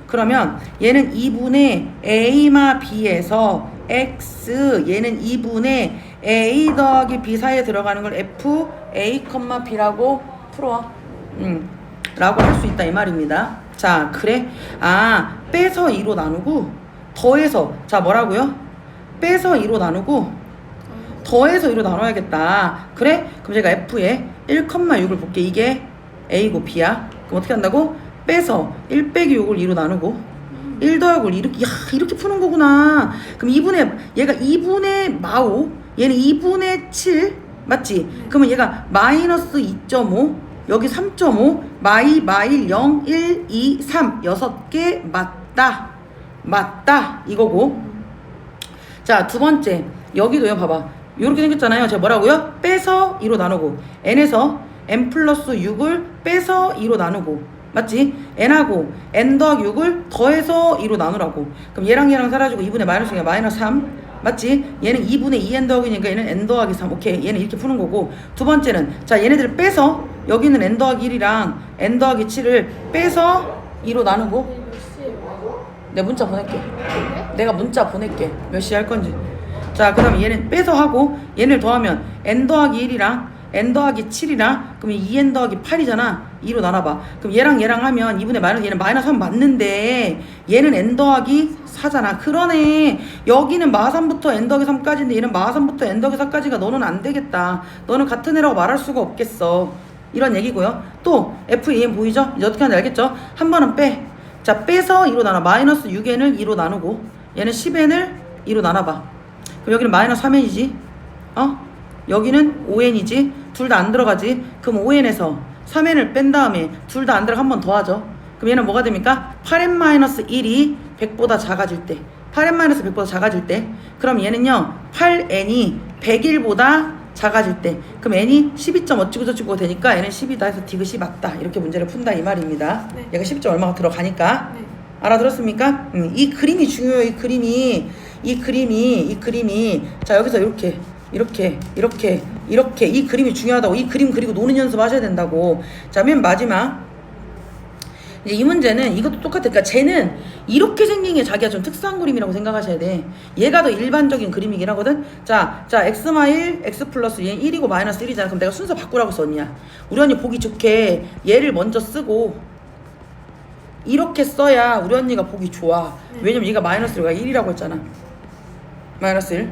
그러면 얘는 2분의 a-b에서 x 얘는 2분의 a 더하기 b 사이에 들어가는 걸 f a, b라고 풀어. 라고 할 수 있다 이 말입니다. 자 그래? 아 빼서 2로 나누고 더해서 자 뭐라고요? 빼서 2로 나누고 더해서 2로 나눠야겠다. 그래? 그럼 제가 f에 1,6을 볼게. 이게 a고 b야. 그럼 어떻게 한다고? 빼서 1 빼기 6을 2로 나누고 1 더하고 이렇게 푸는 거구나. 그럼 2분의 얘가 2분의 마오 얘는 2분의 7 맞지? 그러면 얘가 마이너스 2.5 여기 3.5 마일 0 1 2 3 6개 맞다 이거고. 자 두 번째 여기도요 봐봐 요렇게 생겼잖아요. 제가 뭐라고요? 빼서 2로 나누고 n에서 n 플러스 6을 빼서 2로 나누고 맞지? n하고 n 더하기 6을 더해서 2로 나누라고. 그럼 얘랑 사라지고 2분의 마이너스 2가 마이너스 3 맞지? 얘는 2분의 2n 더하기니까 얘는 n 더하기 3 오케이 얘는 이렇게 푸는 거고. 두 번째는 자 얘네들을 빼서 여기는 n 더하기 1이랑 n 더하기 7을 빼서 2로 나누고 내가 문자 보낼게. 내가 문자 보낼게. 몇 시에 할 건지. 자 그럼 얘는 빼서 하고 얘를 더하면 n 더하기 1이랑 n 더하기 7이랑 그럼 2n 더하기 8이잖아. 2로 나눠봐. 그럼 얘랑 하면 2분의 마이너스 얘는 마이너스 3 맞는데 얘는 n 더하기 4잖아. 그러네. 여기는 마3부터 n 더하기 3까지인데 얘는 마3부터 n 더하기 4까지가 너는 안 되겠다. 너는 같은 애라고 말할 수가 없겠어. 이런 얘기고요. 또 FEM 보이죠? 이제 어떻게 하는지 알겠죠? 한 번은 빼. 자 빼서 2로 나눠. 마이너스 6n을 2로 나누고 얘는 10n을 2로 나눠봐. 그럼 여기는 마이너스 3n이지. 여기는 5n이지. 둘 다 안 들어가지. 그럼 5n에서 3n을 뺀 다음에 둘 다 안 들어가 한 번 더 하죠. 그럼 얘는 뭐가 됩니까? 8n-1이 100보다 작아질 때 8n-100보다 작아질 때 그럼 얘는요 8n이 101보다 작아질 때 그럼 n이 12점 어찌고 저찌고 되니까 얘는 10이다 해서 디귿이 맞다. 이렇게 문제를 푼다 이 말입니다. 네. 얘가 10점 얼마가 들어가니까. 네. 알아들었습니까? 이 그림이 중요해요. 이 그림이 자 여기서 이렇게 이 그림이 중요하다고. 이 그림 그리고 노는 연습 하셔야 된다고. 자 맨 마지막 이제 이 문제는 이것도 똑같아. 그러니까 쟤는 이렇게 생긴 게 자기가 좀 특수한 그림이라고 생각하셔야 돼. 얘가 더 일반적인 그림이긴 하거든. 자 x-1 x 플러스 얘는 1이고 마이너스 1이잖아. 그럼 내가 순서 바꾸라고 썼냐. 우리 언니 보기 좋게 얘를 먼저 쓰고 이렇게 써야 우리 언니가 보기 좋아. 왜냐면 얘가 마이너스 1이라고 했잖아. 마이너스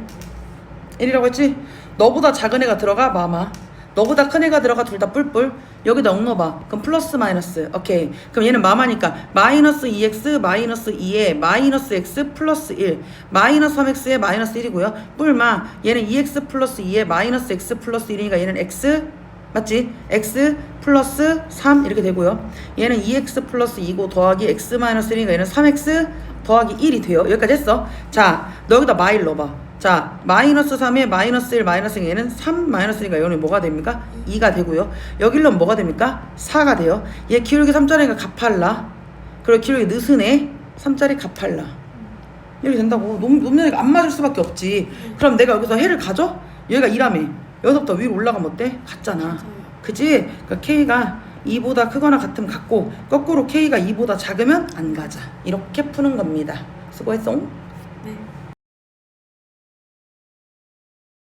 1이라고 했지? 너보다 작은 애가 들어가 마마. 너보다 큰 애가 들어가 둘 다 뿔뿔. 여기다 0 넣어봐. 그럼 플러스 마이너스. 오케이. 그럼 얘는 마마니까 마이너스 2x 마이너스 2에 마이너스 x 플러스 1 마이너스 3x에 마이너스 1이고요. 뿔마 얘는 2x 플러스 2에 마이너스 x 플러스 1이니까 얘는 x 맞지? x 플러스 3 이렇게 되고요. 얘는 2x 플러스 2고 더하기 x 마이너스 1이니까 얘는 3x 더하기 1이 돼요. 여기까지 했어. 자 너 여기다 마일 넣어봐. 자 마이너스 3에 마이너스 1 마이너스 1 얘는 3 마이너스 1이니까 여기는 뭐가 됩니까? 2가 되고요. 여기로 뭐가 됩니까? 4가 돼요. 얘 기울기 3짜리가 갚할라. 그리고 기울기 느슨해 3짜리 갚할라. 이렇게 된다고. 놈녀가 안 맞을 수밖에 없지. 그럼 내가 여기서 해를 가져? 여기가 2라며. 여기서부터 위로 올라가면 어때? 같잖아. 그치? 그러니까 K가 2보다 크거나 같으면 같고 거꾸로 K가 2보다 작으면 안 가자. 이렇게 푸는 겁니다. 수고했어.